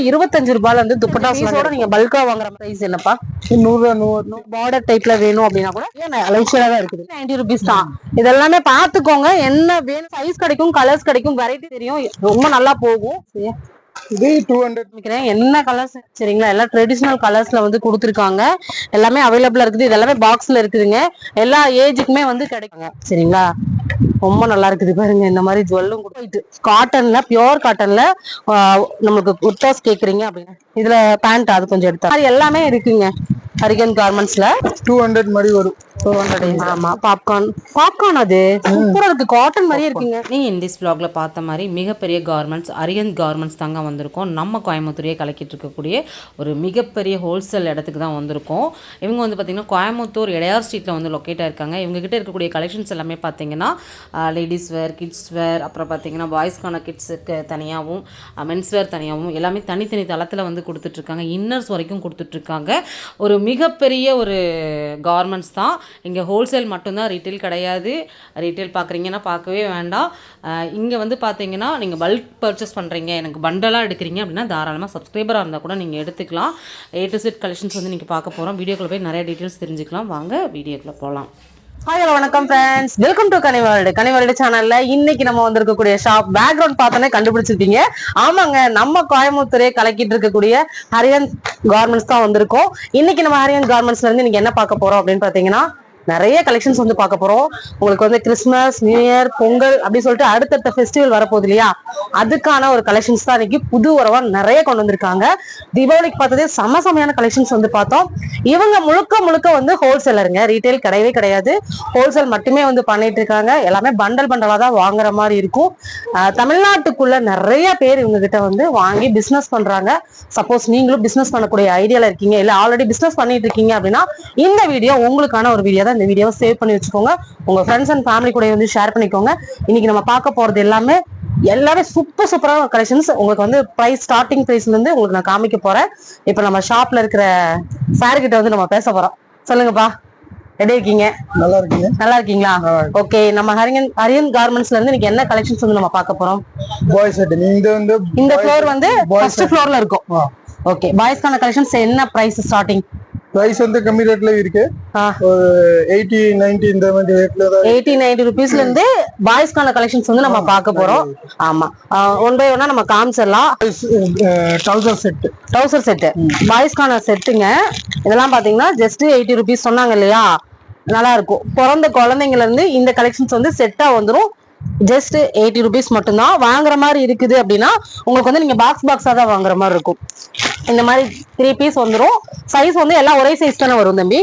25 ரூபாயில இருந்து துப்பட்டாஸோட நீங்க பல்கா வாங்குற பிரைஸ் என்னப்பா? 100 பார்டர் டைப்ல வேணும் அப்படின்னா கூட அலைச்சலா தான் இருக்குது. 90 ருபீஸ் தான். இதெல்லாமே பாத்துக்கோங்க, என்ன வேணும் சைஸ் கிடைக்கும், கலர்ஸ் கிடைக்கும், வெரைட்டி தெரியும், ரொம்ப நல்லா போகும். இது 200 என்ன கலர்ஸ் சரிங்களா? எல்லாம் ட்ரெடிஷனல் கலர்ஸ்ல வந்து கொடுத்துருக்காங்க. எல்லாமே அவைலபிளா இருக்குது. இது எல்லாமே பாக்ஸ்ல இருக்குதுங்க. எல்லா ஏஜுக்குமே வந்து கிடைக்குங்க சரிங்களா? ரொம்ப நல்லா இருக்குது பாருங்க. இந்த மாதிரி ஜுவல்லும் போயிட்டு காட்டன்ல, பியோர் காட்டன்ல நம்மளுக்கு குர்தாஸ் கேக்குறீங்க அப்படின்னா இதுல பேண்ட் அது கொஞ்சம் எடுத்தா அது எல்லாமே இருக்குங்க. ஹரிகன் கார்மெண்ட்ஸ்ல 200 மாதிரி வரும். 200. ஆமா, பாப்கார்ன் அது சூப்பரா இருக்கு, காட்டன் மாதிரியே இருக்குங்க. நீங்க இந்த vlogல பார்த்த மாதிரி மிகப்பெரிய கார்மெண்ட்ஸ் அரியன் கார்மெண்ட்ஸ் தாங்க வந்திருக்கோம். நம்ம கோயம்புத்தூரையே கலக்கிட்டு இருக்கக்கூடிய ஒரு மிகப்பெரிய ஹோல்சேல் இடத்துக்கு தான் வந்திருக்கோம். இவங்க வந்து பார்த்தீங்கன்னா கோயம்புத்தூர் எடையார் ஸ்ட்ரீட்டில் வந்து லொக்கேட் ஆயிருக்காங்க. இவங்க கிட்ட இருக்கக்கூடிய கலெக்ஷன்ஸ் எல்லாமே பார்த்தீங்கன்னா லேடிஸ் வேர், கிட்ஸ் வேர், அப்புறம் பார்த்தீங்கன்னா பாய்ஸ்க்கான கிட்ஸுக்கு தனியாகவும் மென்ஸ் வேர் தனியாகவும் எல்லாமே தனித்தனி தளத்தில் வந்து கொடுத்துட்ருக்காங்க. இன்னர்ஸ் வரைக்கும் கொடுத்துட்ருக்காங்க. ஒரு மிகப்பெரிய ஒரு கார்மெண்ட்ஸ் தான். இங்கே ஹோல்சேல் மட்டும்தான், ரீட்டைல் கிடையாது. ரீட்டைல் பார்க்குறீங்கன்னா பார்க்கவே வேண்டாம். இங்கே வந்து பார்த்தீங்கன்னா நீங்கள் பல்க் பர்ச்சேஸ் பண்ணுறீங்க, எனக்கு பண்டலாக எடுக்கிறீங்க அப்படின்னா தாராளமாக சப்ஸ்கிரைபராக இருந்தால் கூட நீங்கள் எடுத்துக்கலாம். A to Z கலெக்ஷன்ஸ் வந்து நீங்கள் பார்க்க போகிறோம். வீடியோக்குள்ளே போய் நிறைய டீட்டெயில்ஸ் தெரிஞ்சுக்கலாம். வாங்க வீடியோக்குள்ளே போகலாம். ஹாய் ஹலோ வணக்கம் ஃப்ரெண்ட்ஸ், வெல்கம் டு கனிவேர்ல்டு சேனல்ல. இன்னைக்கு நம்ம வந்திருக்கக்கூடிய ஷாப் பேக்ரவுண்ட் பார்த்தோன்னே கண்டுபிடிச்சிருப்பீங்க. ஆமாங்க, நம்ம கோயம்புத்தூரே கலக்கிட்டு இருக்கக்கூடிய ஹரியன் கார்மெண்ட்ஸ் தான் வந்திருக்கோம். இன்னைக்கு நம்ம ஹரியன் கார்மெண்ட்ஸ்ல இருந்து இன்னைக்கு என்ன பார்க்க போறோம் அப்படின்னு பாத்தீங்கன்னா நிறைய கலெக்ஷன்ஸ் வந்து பார்க்க போறோம். உங்களுக்கு வந்து கிறிஸ்மஸ், நியூ இயர், பொங்கல் அப்படி சொல்லிட்டு அடுத்தடுத்த ஃபெஸ்டிவல் வரப்போகுது இல்லையா, அதுக்கான ஒரு கலெக்ஷன்ஸ் தான் இன்னைக்கு புது வரவா நிறைய கொண்டு வந்திருக்காங்க. தீபாவளிக்கு பார்த்ததே செமையான கலெக்ஷன்ஸ் வந்து பார்த்தோம். இவங்க முழுக்க வந்து ஹோல்சேலருங்க, ரீட்டைல் கிடையவே கிடையாது. ஹோல்சேல் மட்டுமே வந்து பண்ணிட்டு இருக்காங்க. எல்லாமே பண்டலா தான் வாங்குற மாதிரி இருக்கும். தமிழ்நாட்டுக்குள்ள நிறைய பேர் இவங்க கிட்ட வந்து வாங்கி பிசினஸ் பண்றாங்க. சப்போஸ் நீங்களும் பிசினஸ் பண்ணக்கூடிய ஐடியால இருக்கீங்க, இல்ல ஆல்ரெடி பிசினஸ் பண்ணிட்டு இருக்கீங்க அப்படின்னா இந்த வீடியோ உங்களுக்கான ஒரு வீடியோ தான். இந்த வீடியோவை சேவ் பண்ணி வச்சுக்கோங்க, உங்க ஃப்ரெண்ட்ஸ் அண்ட் ஃபேமிலி கூட வந்து ஷேர் பண்ணிக்கோங்க. இன்னைக்கு நம்ம பார்க்க போறது எல்லாமே சூப்பரான கலெக்ஷன்ஸ். உங்களுக்கு வந்து பிரைஸ் ஸ்டார்டிங் பிரைஸ்ல இருந்து உங்களுக்கு நான் காமிக்க போறேன். இப்ப நம்ம ஷாப்ல இருக்கிற சார் கிட்ட வந்து நம்ம பேச போறோம். சொல்லுங்கப்பா, எப்படி இருக்கீங்க? நல்லா இருக்கீங்களா? ஓகே, நம்ம ஹரியன் கார்மெண்ட்ஸ்ல இருந்து இன்னைக்கு என்ன கலெக்ஷன்ஸ் வந்து நம்ம பார்க்க போறோம்? Boys set. இந்த ஃப்ளோர் வந்து ஃபர்ஸ்ட் ஃப்ளோர்ல இருக்கும். ஓகே, பாய்ஸ்க்கான கலெக்ஷன்ஸ் என்ன பிரைஸ் ஸ்டார்டிங்? பிரைஸ் வந்து கம்மி ரேட்ல இருக்கு. 80 90 இந்த மாதிரி ரேட்ல தான். 80 90 ரூபீஸ்ல இருந்து பாய்ஸ்க்கான கலெக்ஷன்ஸ் வந்து நம்ம பார்க்க போறோம். ஆமா, ஒன் பை ஒன்னா நம்ம காமிச்சிடலாம். டவுசர் செட் பாய்ஸ்க்கான செட்டுங்க. இதெல்லாம் பாத்தீங்கன்னா ஜஸ்ட் 80 ரூபீஸ் சொன்னாங்க இல்லையா, நல்லா இருக்கும். பிறந்த குழந்தைங்கல இருந்து இந்த கலெக்ஷன்ஸ் வந்து செட்டா வந்துடும். ஜஸ்ட் 80 ரூபீஸ் மட்டும்தான். வாங்குற மாதிரி இருக்குது அப்படின்னா உங்களுக்கு வந்து நீங்க பாக்ஸா தான் வாங்குற மாதிரி இருக்கும். இந்த மாதிரி 3 பீஸ் வந்துடும். சைஸ் வந்து எல்லாம் ஒரே சைஸ் தானே வரும் தம்பி?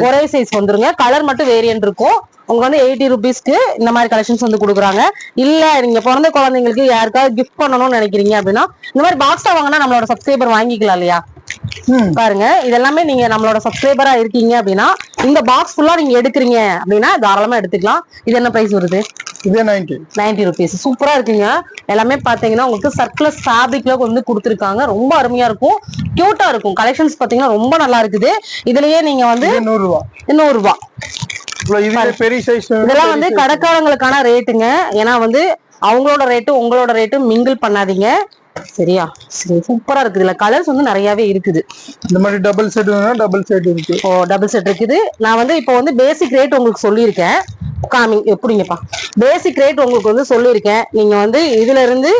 ஒரே சைஸ் வந்துருங்க. கலர் மட்டும் வேரியன்ட் இருக்கும். உங்களுக்கு வந்து 80 ரூபீஸ்க்கு இந்த மாதிரி கலெக்ஷன்ஸ் வந்து கொடுக்குறாங்க. இல்ல நீங்க பிறந்த குழந்தைங்களுக்கு யாருக்காவது கிஃப்ட் பண்ணணும்னு நினைக்கிறீங்க அப்படின்னா இந்த மாதிரி பாக்ஸா வாங்கினா நம்மளோட சப்ஸ்கிரைபர் வாங்கிக்கலாம் இல்லையா? பாருங்க, இதெல்லாமே நீங்க நம்மளோட சப்ஸ்கிரைபரா இருக்கீங்க அப்படின்னா இந்த பாக்ஸ் ஃபுல்லா நீங்க எடுக்கிறீங்க அப்படின்னா தாராளமா எடுத்துக்கலாம். இது என்ன பிரைஸ் வருது? இது 90 ரூபீஸ். சூப்பரா இருக்குங்க. எல்லாமே பாத்தீங்கன்னா உங்களுக்கு சர்க்குலர் ஃபேப்ரிக்ல வந்து கொடுத்துருக்காங்க. ரொம்ப அருமையா இருக்கும், கியூட்டா இருக்கும். கலெக்ஷன்ஸ் பாத்தீங்கன்னா ரொம்ப நல்லா இருக்குது. இதுலயே நீங்க வந்து 100 ரூபாய். இதெல்லாம் வந்து கடைக்காரங்களுக்கான ரேட்டுங்க. ஏன்னா வந்து அவங்களோட ரேட்டு உங்களோட ரேட்டு மிங்கிள் பண்ணாதீங்க சரியா? சரி, சூப்பரா இருக்குது. இதுல கலர்ஸ் வந்து நிறையவே இருக்குது. இந்த மாதிரி டபுள் செட் இருக்கு. ஓ, டபுள் செட் இருக்குது. நான் வந்து இப்போ வந்து பேசிக் ரேட் உங்களுக்கு சொல்லியிருக்கேன். எப்படிங்கப்பா பேசிக் ரேட் உங்களுக்கு வந்து சொல்லியிருக்கேன். நீங்க வந்து இதுல இருந்து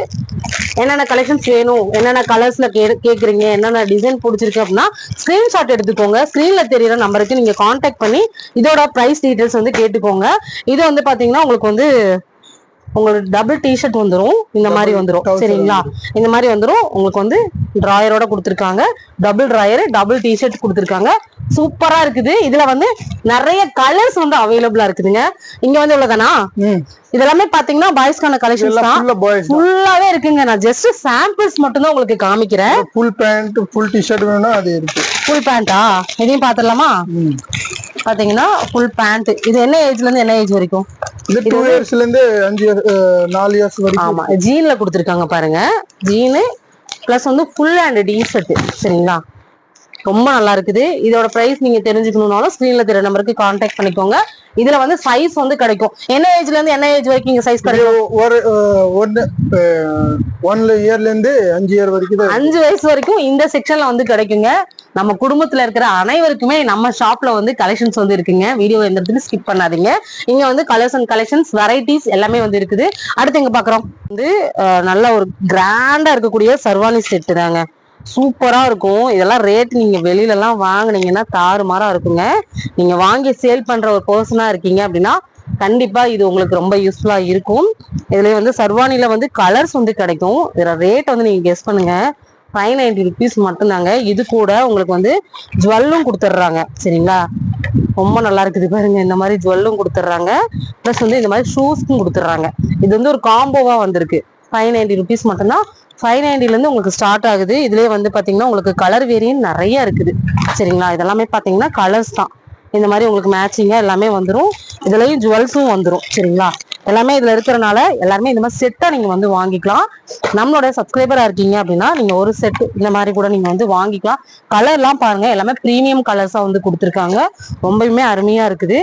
என்னென்ன கலெக்ஷன்ஸ் வேணும், என்னென்ன கலர்ஸ்ல கேக்குறீங்க, என்னென்ன டிசைன் பிடிச்சிருக்கு அப்படின்னா ஸ்கிரீன்ஷாட் எடுத்துக்கோங்க. ஸ்கிரீன்ல தெரியற நம்பருக்கு நீங்க கான்டாக்ட் பண்ணி இதோட பிரைஸ் டீடைல்ஸ் வந்து கேட்டுக்கோங்க. இது வந்து பாத்தீங்கன்னா உங்களுக்கு வந்து உங்களுக்கு டபுள் டிஷர்ட் வந்துடும். இந்த மாதிரி வந்துடும் சரிங்களா? இந்த மாதிரி வந்துடும். உங்களுக்கு வந்து டிராயரோட கொடுத்துருக்காங்க. டபுள் டிராயர், டபுள் டிஷர்ட் கொடுத்துருக்காங்க. சூப்பரா இருக்குது. இதுல வந்து நிறைய கலர்ஸ் வந்து அவைலபிளா இருக்குதுங்க. இங்க வந்து இவ்வளவுதானா? இதெல்லாமே பாத்தீங்கன்னா பாய்ஸ்க்கான கலெக்ஷன்ஸ் தான். ஃபுல்லாவே இருக்குங்க. நான் ஜஸ்ட் சாம்பிள்ஸ் மட்டும் தான் உங்களுக்கு காமிக்கிறேன். ஃபுல் பேண்ட், ஃபுல் டிஷர்ட் வேணும்னா அது இருக்கு. ஃபுல் பேண்டா? இதையும் பாத்துடலாமா? பாத்தீங்கன்னா ஃபுல் பேண்ட். இது என்ன ஏஜ்ல இருந்து என்ன ஏஜ் வரைக்கும்? இது 2 இயர்ஸ்ல இருந்து 4 இயர்ஸ் வரைக்கும். ஆமா, ஜீன்ல கொடுத்துருக்காங்க பாருங்க. ஜீனு பிளஸ் வந்து ஃபுல் அண்ட் டி ஷர்ட் சரிங்களா? ரொம்ப நல்லா இருக்குது. இதோட பிரைஸ் நீங்க தெரிஞ்சுக்கணும்னாலும் ஸ்கிரீன்ல தெரிய நம்பருக்கு கான்டாக்ட் பண்ணிக்கோங்க. இதுல வந்து சைஸ் வந்து கிடைக்கும். என்ன ஏஜ்ல இருந்து என்ன ஏஜ் வரைக்கும் இங்க சைஸ் கிடைக்கும்? ஒரு 1 இயர்ல இருந்து 5 இயர் வரைக்கும் 5 வயசு வரைக்கும் இந்த செக்ஷன்ல வந்து கிடைக்குங்க. நம்ம குடும்பத்துல இருக்கிற அனைவருக்குமே நம்ம ஷாப்ல வந்து கலெக்ஷன்ஸ் வந்து இருக்குங்க. வீடியோ எந்த இடத்துல ஸ்கிப் பண்ணாதீங்க. இங்க வந்து கலர்ஸ் அண்ட் கலெக்ஷன்ஸ் வெரைட்டிஸ் எல்லாமே வந்து இருக்குது. அடுத்து எங்க பாக்குறோம் வந்து நல்ல ஒரு கிராண்டா இருக்கக்கூடிய சர்வானி செட் தாங்க. சூப்பரா இருக்கும். இதெல்லாம் ரேட் நீங்க வெளியில எல்லாம் வாங்குனீங்கன்னா தாறுமாறா இருக்குங்க. நீங்க வாங்கி சேல் பண்ற ஒரு பர்சனா இருக்கீங்க அப்படின்னா கண்டிப்பா இது உங்களுக்கு ரொம்ப யூஸ்ஃபுல்லா இருக்கும். இதுல வந்து சர்வானில வந்து கலர்ஸ் வந்து கிடைக்கும். இதுல ரேட் வந்து நீங்க கெஸ் பண்ணுங்க. 590 rupees மட்டும்தாங்க. இது கூட உங்களுக்கு வந்து ஜுவல்லும் கொடுத்துட்றாங்க. சரிங்களா, ரொம்ப நல்லா இருக்குது பாருங்க. இந்த மாதிரி ஜுவல்லும் கொடுத்துட்றாங்க. பிளஸ் வந்து இந்த மாதிரி ஷூஸ்க்கும் கொடுத்துட்றாங்க. இது வந்து ஒரு காம்போவா வந்திருக்கு. 590 rupees மட்டும்தான். 590 இருந்து உங்களுக்கு ஸ்டார்ட் ஆகுது. இதுலயே வந்து பாத்தீங்கன்னா உங்களுக்கு கலர் வேரியன்ட் நிறைய இருக்குது. சரிங்களா, இதெல்லாமே பாத்தீங்கன்னா கலர்ஸ் தான். இந்த மாதிரி உங்களுக்கு மேட்சிங்கா எல்லாமே வந்துடும். இதுலயும் ஜுவல்ஸும் வந்துடும். சரிங்களா, எல்லாமே இதுல இருக்கிறனால எல்லாருமே இந்த மாதிரி செட்டா நீங்க வந்து வாங்கிக்கலாம். நம்மளோட சப்ஸ்கிரைபரா இருக்கீங்க அப்படின்னா நீங்க ஒரு செட் இந்த மாதிரி கூட நீங்க வந்து வாங்கிக்கலாம். கலர் எல்லாம் பாருங்க, எல்லாமே பிரீமியம் கலர்ஸா வந்து கொடுத்துருக்காங்க. ரொம்பவுமே அருமையா இருக்குது.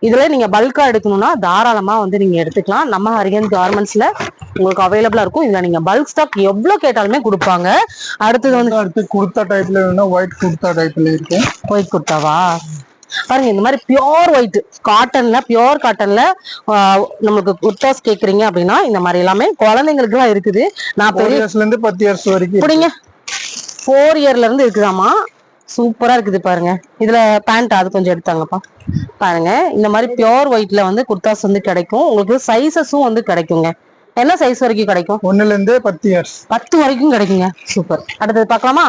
இதுல நீங்க பல்கா எடுக்கணும்னா தாராளமா வந்து நீங்க எடுத்துக்கலாம். நம்ம ஹரியன் கார்மெண்ட்ஸ்ல உங்களுக்கு அவைலபிளா இருக்கும். இதுல நீங்க பல்க் ஸ்டாக் எவ்வளவு கேட்டாலுமே கொடுப்பாங்க. அடுத்தது வந்து குர்தா டைப்ல வேணும்னா ஒயிட் குர்தா டைப்ல இருக்கு. ஒயிட் குர்தாவா பாருங்க. இந்த மாதிரி பியோர் ஒயிட் காட்டன்ல, பியோர் காட்டன்ல நமக்கு குர்தாஸ் கேக்குறீங்க அப்படின்னா இந்த மாதிரி எல்லாமே குழந்தைங்களுக்கு எல்லாம் இருக்குது. நான் 4 இயர்ஸ்ல இருந்து 10 இயர்ஸ் வரைக்கும் பிடிங்க. 4 இயர்ல இருந்து இருக்குதாமா. சூப்பரா இருக்குது பாருங்க. இதுல பேண்ட் அது கொஞ்சம் எடுத்தாங்கப்பா. பாருங்க, இந்த மாதிரி பியோர் ஒயிட்ல வந்து குர்தாஸ் வந்து கிடைக்கும். உங்களுக்கு சைசஸும் வந்து கிடைக்குங்க. என்ன சைஸ் வரைக்கும் கிடைக்கும்? 1ல இருந்து 10 இயர்ஸ் 10 வரைக்கும் கிடைக்குங்க. சூப்பர். அடுத்தது பார்க்கலாமா?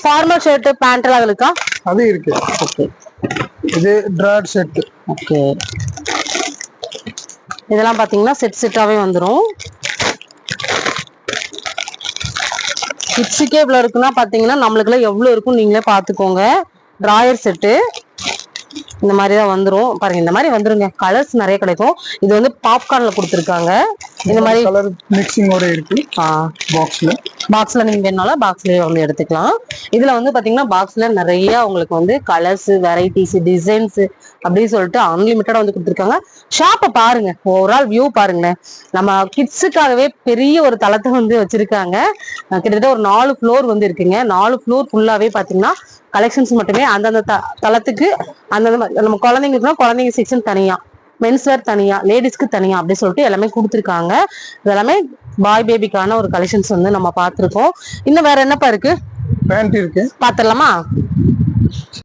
ஃபார்மல் ஷர்ட் பேண்ட் எல்லாம் இருக்கா? அது இருக்கு. ஓகே, இது டிராட் செட். ஓகே, இதெல்லாம் பாத்தீங்கன்னா செட் செட்டாவே வந்துடும். கிட்ஸுக்கே இவ்வளவு இருக்குன்னா பாத்தீங்கன்னா நம்மளுக்குலாம் எவ்வளவு இருக்கும் நீங்களே பாத்துக்கோங்க. டிராயர் செட்டு இந்த மாதிரிதான் வந்துரும். பாருங்க, இந்த மாதிரி வந்துருங்க. கலர்ஸ் நிறைய கிடைக்கும். இது வந்து பாப்கார்ன்ல கொடுத்துருக்காங்க. இந்த மாதிரி கலர் மிக்சிங்கோட இருக்கு. பாக்ஸ்ல நீங்க வேணாலும் பாக்ஸ்லயே வந்து எடுத்துக்கலாம். இதுல வந்து பாத்தீங்கன்னா பாக்ஸ்ல நிறைய உங்களுக்கு வந்து கலர்ஸ், வெரைட்டிஸ், டிசைன்ஸ் அப்படின்னு சொல்லிட்டு அன்லிமிட்டடா வந்து கொடுத்துருக்காங்க. ஷாப்பை பாருங்க, ஓவரால் வியூ பாருங்களேன். நம்ம கிட்ஸுக்காகவே பெரிய ஒரு தளத்தை வந்து வச்சிருக்காங்க. கிட்டத்தட்ட ஒரு 4 ஃப்ளோர் வந்து இருக்குங்க. 4 ஃப்ளோர் ஃபுல்லாவே பாத்தீங்கன்னா கலெக்ஷன்ஸ் மட்டுமே. அந்தந்த தளத்துக்கு அந்தந்த நம்ம குழந்தைங்களுக்குனா குழந்தைங்க செக்ஷன் தனியா, மென்ஸ்வேர் தனியா, லேடிஸ்க்கு தனியா அப்படி சொல்லிட்டு எல்லாமே கொடுத்துருக்காங்க. இதெல்லாமே பாய் பேபிக்கான ஒரு கலெக்ஷன்ஸ் வந்து நம்ம பார்த்திருக்கோம். இன்னும் வேற என்னப்பா இருக்கு? பேண்ட் இருக்கு, பாத்திரலாமா?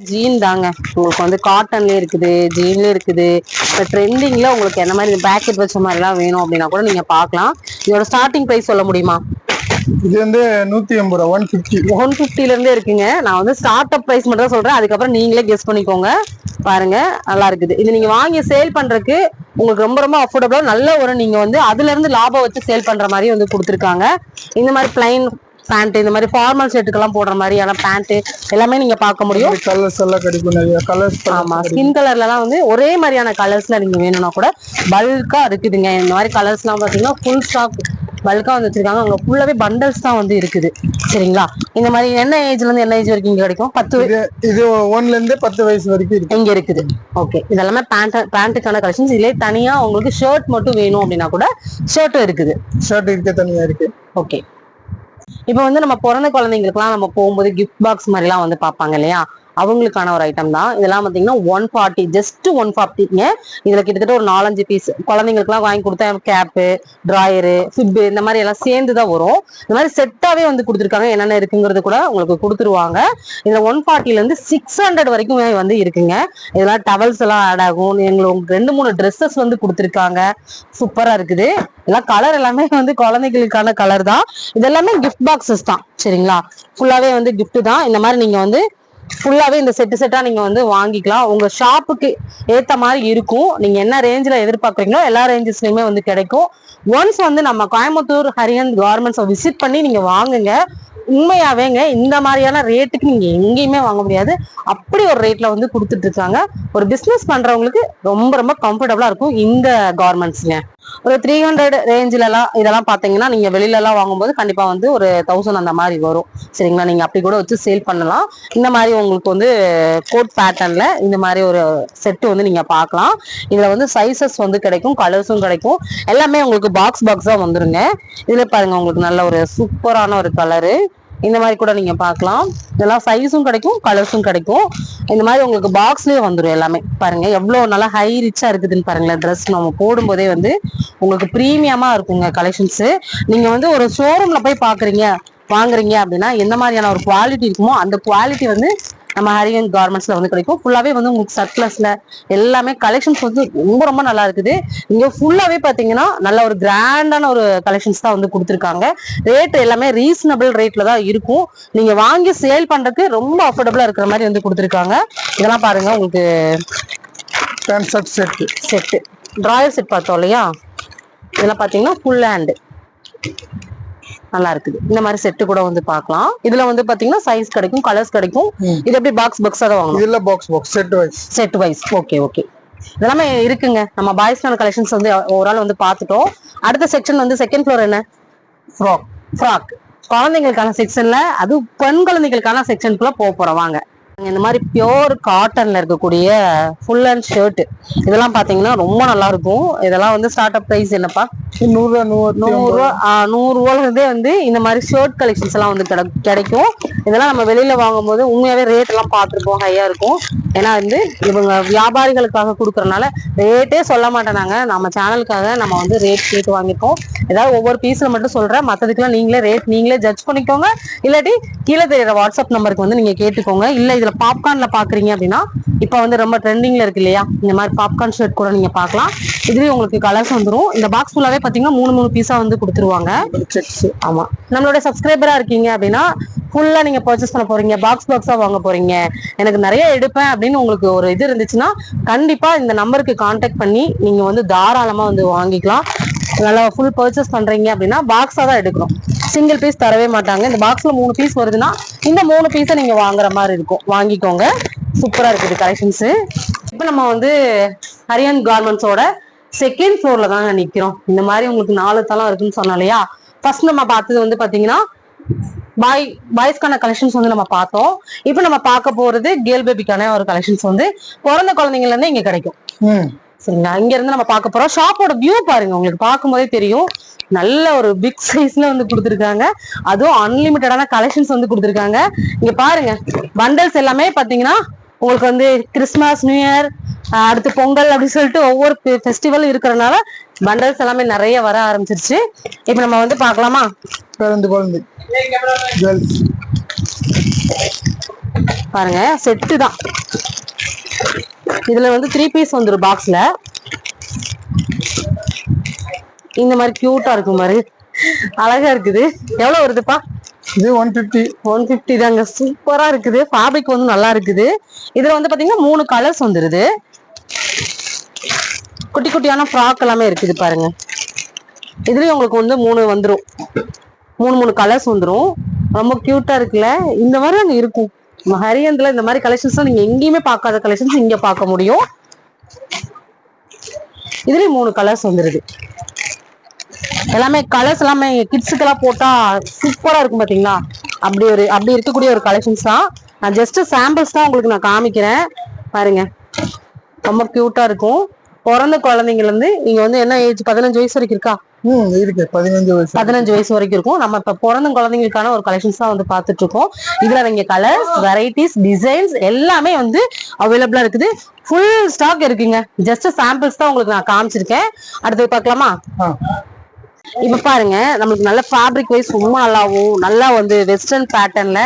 ஜீன் தாங்க. உங்களுக்கு வந்து காட்டன்ல இருக்குது, ஜீன்ல இருக்குது. இப்போ ட்ரெண்டிங்ல உங்களுக்கு என்ன மாதிரி பேக்கெட் வச்ச மாதிரி எல்லாம் வேணும் அப்படின்னா கூட நீங்க பார்க்கலாம். இதோட ஸ்டார்டிங் பிரைஸ் சொல்ல முடியுமா? இது வந்து 180 ரூபா. 150ல இருந்தே இருக்குங்க. நான் வந்து ஸ்டார்ட் அப் பிரைஸ் மட்டும் தான் சொல்றேன். அதுக்கப்புறம் நீங்களே கெஸ் பண்ணிக்கோங்க. பாருங்க, நல்லா இருக்குது. இது நீங்க வாங்கி சேல் பண்றதுக்கு உங்களுக்கு ரொம்ப ரொம்ப அஃபோர்டபுளா நல்ல ஒரு நீங்க வந்து அதுல இருந்து லாபம் வச்சு சேல் பண்ற மாதிரி வந்து கொடுத்துருக்காங்க. இந்த மாதிரி பிளைன் பேண்ட், இந்த மாதிரி ஃபார்மல் ஷர்ட்டுக்கெல்லாம் போடுற மாதிரியான பேண்ட் எல்லாமே நீங்க பார்க்க முடியும். கலர்ஸ் எல்லாம் கிடைக்கும், நிறைய கலர்ஸ். ஆமா, ஸ்கின் கலர்ல எல்லாம் வந்து ஒரே மாதிரியான கலர்ஸ்ல நீங்க வேணும்னா கூட பல்கா இருக்குதுங்க. இந்த மாதிரி கலர்ஸ் எல்லாம் பாத்தீங்கன்னா ஃபுல் ஸ்டாக் பல்கா வந்து வச்சிருக்காங்க. அங்க ஃபுல்லாவே பண்டல்ஸ் தான் வந்து இருக்குது. சரிங்களா, இந்த மாதிரி என்ன ஏஜ்ல இருந்து என்ன ஏஜ் வரைக்கும் இங்க கிடைக்கும்? 10. இது 1ல இருந்து 10 வயசு வரைக்கும் இருக்கு. இங்க இருக்குது. ஓகே, இதெல்லாமே பேண்ட்டுக்கான கலெக்ஷன்ஸ். இதுல தனியா உங்களுக்கு ஷர்ட் மட்டும் வேணும் அப்படின்னா கூட ஷர்ட்டும் இருக்குது. ஷர்ட் இருக்கு, தனியா இருக்கு. ஓகே, இப்ப வந்து நம்ம பிறந்த குழந்தைங்களுக்குலாம் நம்ம போகும்போது கிஃப்ட் பாக்ஸ் மாதிரி எல்லாம் வந்து பார்ப்பாங்க இல்லையா, அவங்களுக்கான ஒரு ஐட்டம் தான் இதெல்லாம். பாத்தீங்கன்னா 140, ஜஸ்ட் 140ங்க. இதுல கிட்டத்தட்ட ஒரு 4-5 பீஸ் குழந்தைங்களுக்கு எல்லாம் வாங்கி கொடுத்தா கேப்பு, டிராயரு, ஃபிப்பு இந்த மாதிரி எல்லாம் சேர்ந்துதான் வரும். இந்த மாதிரி செட்டாவே வந்து கொடுத்துருக்காங்க. என்னென்ன இருக்குங்கிறது கூட உங்களுக்கு கொடுத்துருவாங்க. இதுல 140ல இருந்து 600 வரைக்கும் வந்து இருக்குங்க. இதெல்லாம் டவல்ஸ் எல்லாம் ஆட் ஆகும். எங்களுக்கு 2-3 ட்ரெஸ்ஸஸ் வந்து கொடுத்துருக்காங்க. சூப்பரா இருக்குது. எல்லாம் கலர் எல்லாமே வந்து குழந்தைகளுக்கான கலர் தான். இதெல்லாமே கிஃப்ட் பாக்ஸஸ் தான். சரிங்களா, ஃபுல்லாவே வந்து கிஃப்ட் தான். இந்த மாதிரி நீங்க வந்து ஃபுல்லாவே இந்த செட்டா நீங்க வந்து வாங்கிக்கலாம். உங்க ஷாப்புக்கு ஏத்த மாதிரி இருக்கும். நீங்க என்ன ரேஞ்சில எதிர்பார்க்குறீங்களோ எல்லா ரேஞ்சஸ்லயுமே வந்து கிடைக்கும். ஒன்ஸ் வந்து நம்ம கோயம்புத்தூர் ஹரியன் கார்மெண்ட்ஸ் விசிட் பண்ணி நீங்க வாங்குங்க. உண்மையாவேங்க இந்த மாதிரியான ரேட்டுக்கு நீங்க எங்கேயுமே வாங்க முடியாது. அப்படி ஒரு ரேட்ல வந்து கொடுத்துட்டு இருக்காங்க. ஒரு பிசினஸ் பண்றவங்களுக்கு ரொம்ப ரொம்ப கம்ஃபர்டபுளா இருக்கும் இந்த கார்மெண்ட்ஸ்ங்க. ஒரு 300 ரேஞ்சில எல்லாம் இதெல்லாம் பாத்தீங்கன்னா நீங்க வெளியில எல்லாம் வாங்கும்போது கண்டிப்பா வந்து ஒரு 1000 அந்த மாதிரி வரும். சரிங்களா, நீங்க அப்படி கூட வச்சு சேல் பண்ணலாம். இந்த மாதிரி உங்களுக்கு வந்து கோட் பேட்டர்ன்ல இந்த மாதிரி ஒரு செட்டு வந்து நீங்க பார்க்கலாம். இதுல வந்து சைசஸ் வந்து கிடைக்கும், கலர்ஸும் கிடைக்கும். எல்லாமே உங்களுக்கு பாக்ஸா வந்துருங்க. இதுல பாருங்க உங்களுக்கு நல்ல ஒரு சூப்பரான ஒரு கலரு. இந்த மாதிரி கூட நீங்க பார்க்கலாம். இதெல்லாம் சைஸும் கிடைக்கும், கலர்ஸும் கிடைக்கும். இந்த மாதிரி உங்களுக்கு பாக்ஸ்லயே வந்துடும் எல்லாமே. பாருங்க எவ்வளவு நல்லா ஹை ரிச்சா இருக்குதுன்னு பாருங்களேன். ட்ரெஸ் நம்ம போடும்போதே வந்து உங்களுக்கு பிரீமியமா இருக்குங்க கலெக்ஷன்ஸ். நீங்க வந்து ஒரு ஷோரூம்ல போய் வாங்குறீங்க அப்படின்னா எந்த மாதிரியான ஒரு குவாலிட்டி இருக்குமோ அந்த குவாலிட்டி வந்து நம்ம ஹரியன் கார்மெண்ட்ஸ்ல வந்து கிடைக்கும். ஃபுல்லாவே வந்து உங்களுக்கு சர்ப்ளஸ்ல எல்லாமே கலெக்ஷன்ஸ் வந்து ரொம்ப நல்லா இருக்குது. இங்க ஃபுல்லாவே பாத்தீங்கன்னா நல்ல ஒரு கிராண்டான ஒரு கலெக்ஷன்ஸ் தான் வந்து கொடுத்துருக்காங்க. ரேட் எல்லாமே ரீசனபிள் ரேட்ல தான் இருக்கும். நீங்க வாங்கி சேல் பண்றதுக்கு ரொம்ப அஃபோர்டபுளா இருக்கிற மாதிரி வந்து கொடுத்துருக்காங்க. இதெல்லாம் பாருங்க உங்களுக்கு pant shirt set drawer set பார்த்தோம் இல்லையா, இதெல்லாம் பாத்தீங்கன்னா ஃபுல் ஹேண்ட் நல்லா இருக்குது. இந்த மாதிரி செட்டு கூட வந்து பார்க்கலாம். இதுல வந்து பாத்தீங்கன்னா சைஸ் கிடைக்கும், கலர்ஸ் கிடைக்கும். இது எப்படி பாக்ஸா தான் வாங்கணும்? இல்ல பாக்ஸ் செட் வைஸ். ஓகே இதெல்லாமே இருக்குங்க. நம்ம பாய்ஸ்க்கான கலெக்ஷன்ஸ் வந்து ஓவரால் வந்து பார்த்துட்டோம். அடுத்த செக்ஷன் வந்து செகண்ட் ஃப்ளோர் என்ன? ஃப்ராக் குழந்தைங்களுக்கான செக்ஷன்ல, அது பெண் குழந்தைகளுக்கான செக்ஷனுக்குள்ள போறோம் வாங்க. இந்த மாதிரி பியோர் காட்டன்ல இருக்கக்கூடிய ஃபுல் அண்ட் ஷர்ட் இதெல்லாம் பாத்தீங்கன்னா ரொம்ப நல்லா இருக்கும். இதெல்லாம் வந்து ஸ்டார்ட் அப் பிரைஸ் என்னப்பா? 100 வந்து இந்த மாதிரி ஷர்ட் கலெக்ஷன்ஸ் எல்லாம் வந்து கிடைக்கும். இதெல்லாம் நம்ம வெளியில வாங்கும் போது உண்மையாவே ரேட் எல்லாம் பார்த்துருப்போம், ஹையா இருக்கும். ஏன்னா வந்து இவங்க வியாபாரிகளுக்காக கொடுக்கறதுனால ரேட்டே சொல்ல மாட்டேனாங்க. நம்ம சேனலுக்காக நம்ம வந்து ரேட் கேட்டு வாங்கிருக்கோம். ஏதாவது ஒவ்வொரு பீஸ்ல மட்டும் சொல்றேன், மற்றதுக்கெல்லாம் நீங்களே ஜட்ஜ் பண்ணிக்கோங்க. இல்லாட்டி கீழே தெரியற வாட்ஸ்அப் நம்பருக்கு வந்து நீங்க கேட்டுக்கோங்க. இல்ல இதுல பாப்கார்ன்ல பாக்குறீங்க அப்படின்னா இப்ப வந்து ரொம்ப ட்ரெண்டிங்ல இருக்கு இல்லையா, இந்த மாதிரி பாப்கார்ன் ஷர்ட் கூட நீங்க பார்க்கலாம். இதுலயும் உங்களுக்கு கலர்ஸ் வந்துடும். இந்த பாக்ஸ் ஃபுல்லாவே பாத்தீங்கன்னா 3 பீஸா வந்து கொடுத்துருவாங்க. ஆமா, நம்மளோட சப்ஸ்கிரைபரா இருக்கீங்க அப்படின்னா ஃபுல்லா நீங்க பர்ச்சேஸ் பண்ண போறீங்க, பாக்ஸா வாங்க போறீங்க, எனக்கு நிறைய எடுப்பேன் அப்படின்னு உங்களுக்கு ஒரு இது இருந்துச்சுன்னா கண்டிப்பா இந்த நம்பருக்கு கான்டாக்ட் பண்ணி நீங்க வந்து தாராளமா வந்து வாங்கிக்கலாம். நல்லா ஃபுல் பர்ச்சேஸ் பண்றீங்க அப்படின்னா பாக்ஸா தான் எடுக்கணும், சிங்கிள் பீஸ் தரவே மாட்டாங்க. இந்த பாக்ஸ்ல 3 பீஸ் வருதுன்னா இந்த 3 பீஸை நீங்க வாங்குற மாதிரி இருக்கும். வாங்கிக்கோங்க, சூப்பரா இருக்குது கலெக்ஷன்ஸ். இப்ப நம்ம வந்து ஹரியன் கார்மெண்ட்ஸோட செகண்ட் ஃப்ளோர்ல தாங்க நிக்கிறோம். இந்த மாதிரி உங்களுக்கு 4 தளம் இருக்குன்னு சொன்னோம் இல்லையா. ஃபர்ஸ்ட் நம்ம பார்த்தது வந்து பாத்தீங்கன்னா பாய்ஸ்க்கான கலெக்ஷன்ஸ் வந்து நம்ம பார்த்தோம். இப்ப நம்ம பார்க்க போறது கேர்ள் பேபிக்கான ஒரு கலெக்ஷன்ஸ் வந்து பிறந்த குழந்தைங்கல இருந்து இங்க கிடைக்கும். சரிங்களா, இங்க இருந்து நம்ம பார்க்க போறோம். ஷாப்போட வியூ பாருங்க, உங்களுக்கு பார்க்கும் போதே தெரியும். நல்ல ஒரு பிக் சைஸ்ல வந்து கொடுத்துருக்காங்க. அதுவும் அன்லிமிட்டடான கலெக்ஷன்ஸ் வந்து கொடுத்துருக்காங்க. இங்க பாருங்க, பண்டல்ஸ் எல்லாமே பாத்தீங்கன்னா உங்களுக்கு வந்து கிறிஸ்துமஸ், நியூ இயர், அடுத்து பொங்கல் அப்படின்னு சொல்லிட்டு ஒவ்வொரு ஃபெஸ்டிவல் இருக்கிறதுனால பண்டல்ஸ் எல்லாமே நிறைய வர ஆரம்பிச்சிருச்சு. இப்ப நம்ம வந்து பார்க்கலாமா? பாருங்க, செட்டு தான். இதுல வந்து 3 பீஸ் வந்துரும் பாக்ஸ்ல. இந்த மாதிரி கியூட்டா இருக்கும் பாரு, அழகா இருக்குது. எவ்வளவு வருதுப்பா? இது 150 தாங்க. சூப்பரா இருக்குது, ஃபேப்ரிக் வந்து நல்லா இருக்குது. இதுல வந்து பாத்தீங்கன்னா 3 கலர்ஸ் வந்துருது. குட்டி குட்டியான ஃப்ராக் எல்லாமே இருக்குது பாருங்க. இதுலயும் உங்களுக்கு வந்து 3 வந்துரும், 3 கலர்ஸ் வந்துரும். ரொம்ப கியூட்டா இருக்குல்ல. இந்த மாதிரி அங்க இருக்கும் ஹரியன்ல. இந்த மாதிரி கலெக்ஷன்ஸ் நீங்க எங்கேயுமே பார்க்காத கலெக்ஷன்ஸ் இங்க பார்க்க முடியும். இதுலயும் 3 கலர்ஸ் வந்துருது. எல்லாமே கலர்ஸ் எல்லாமே கிட்ஸுக்கெல்லாம் போட்டா சூப்பரா இருக்கும் பாத்தீங்களா. அப்படி இருக்கக்கூடிய ஒரு கலெக்ஷன்ஸ் தான். நான் ஜஸ்ட் சாம்பிள்ஸ் தான் உங்களுக்கு நான் காமிக்கிறேன். பாருங்க, ரொம்ப கியூட்டா இருக்கும். பிறந்த குழந்தைங்கல இருந்து நீங்க வந்து என்ன ஏஜ், 15 வயசு வரைக்கும் இருக்கா? இருக்கு, 15 வயசு வரைக்கும் இருக்கும். நம்ம இப்ப பிறந்த குழந்தைங்களுக்கான ஒரு கலெக்ஷன்ஸ் தான் வந்து பாத்துட்டு இருக்கோம். இதுல நீங்க கலர்ஸ், வெரைட்டிஸ், டிசைன்ஸ் எல்லாமே வந்து அவைலபிளா இருக்குது. ஃபுல் ஸ்டாக் இருக்குங்க. ஜஸ்ட் சாம்பிள்ஸ் தான் உங்களுக்கு நான் காமிச்சிருக்கேன். அடுத்து பார்க்கலாமா? இப்ப பாருங்க, நம்மளுக்கு நல்ல ஃபேப்ரிக் வைஸ் ரொம்ப நல்லாவும், நல்லா வந்து வெஸ்டர்ன் பேட்டர்ன்ல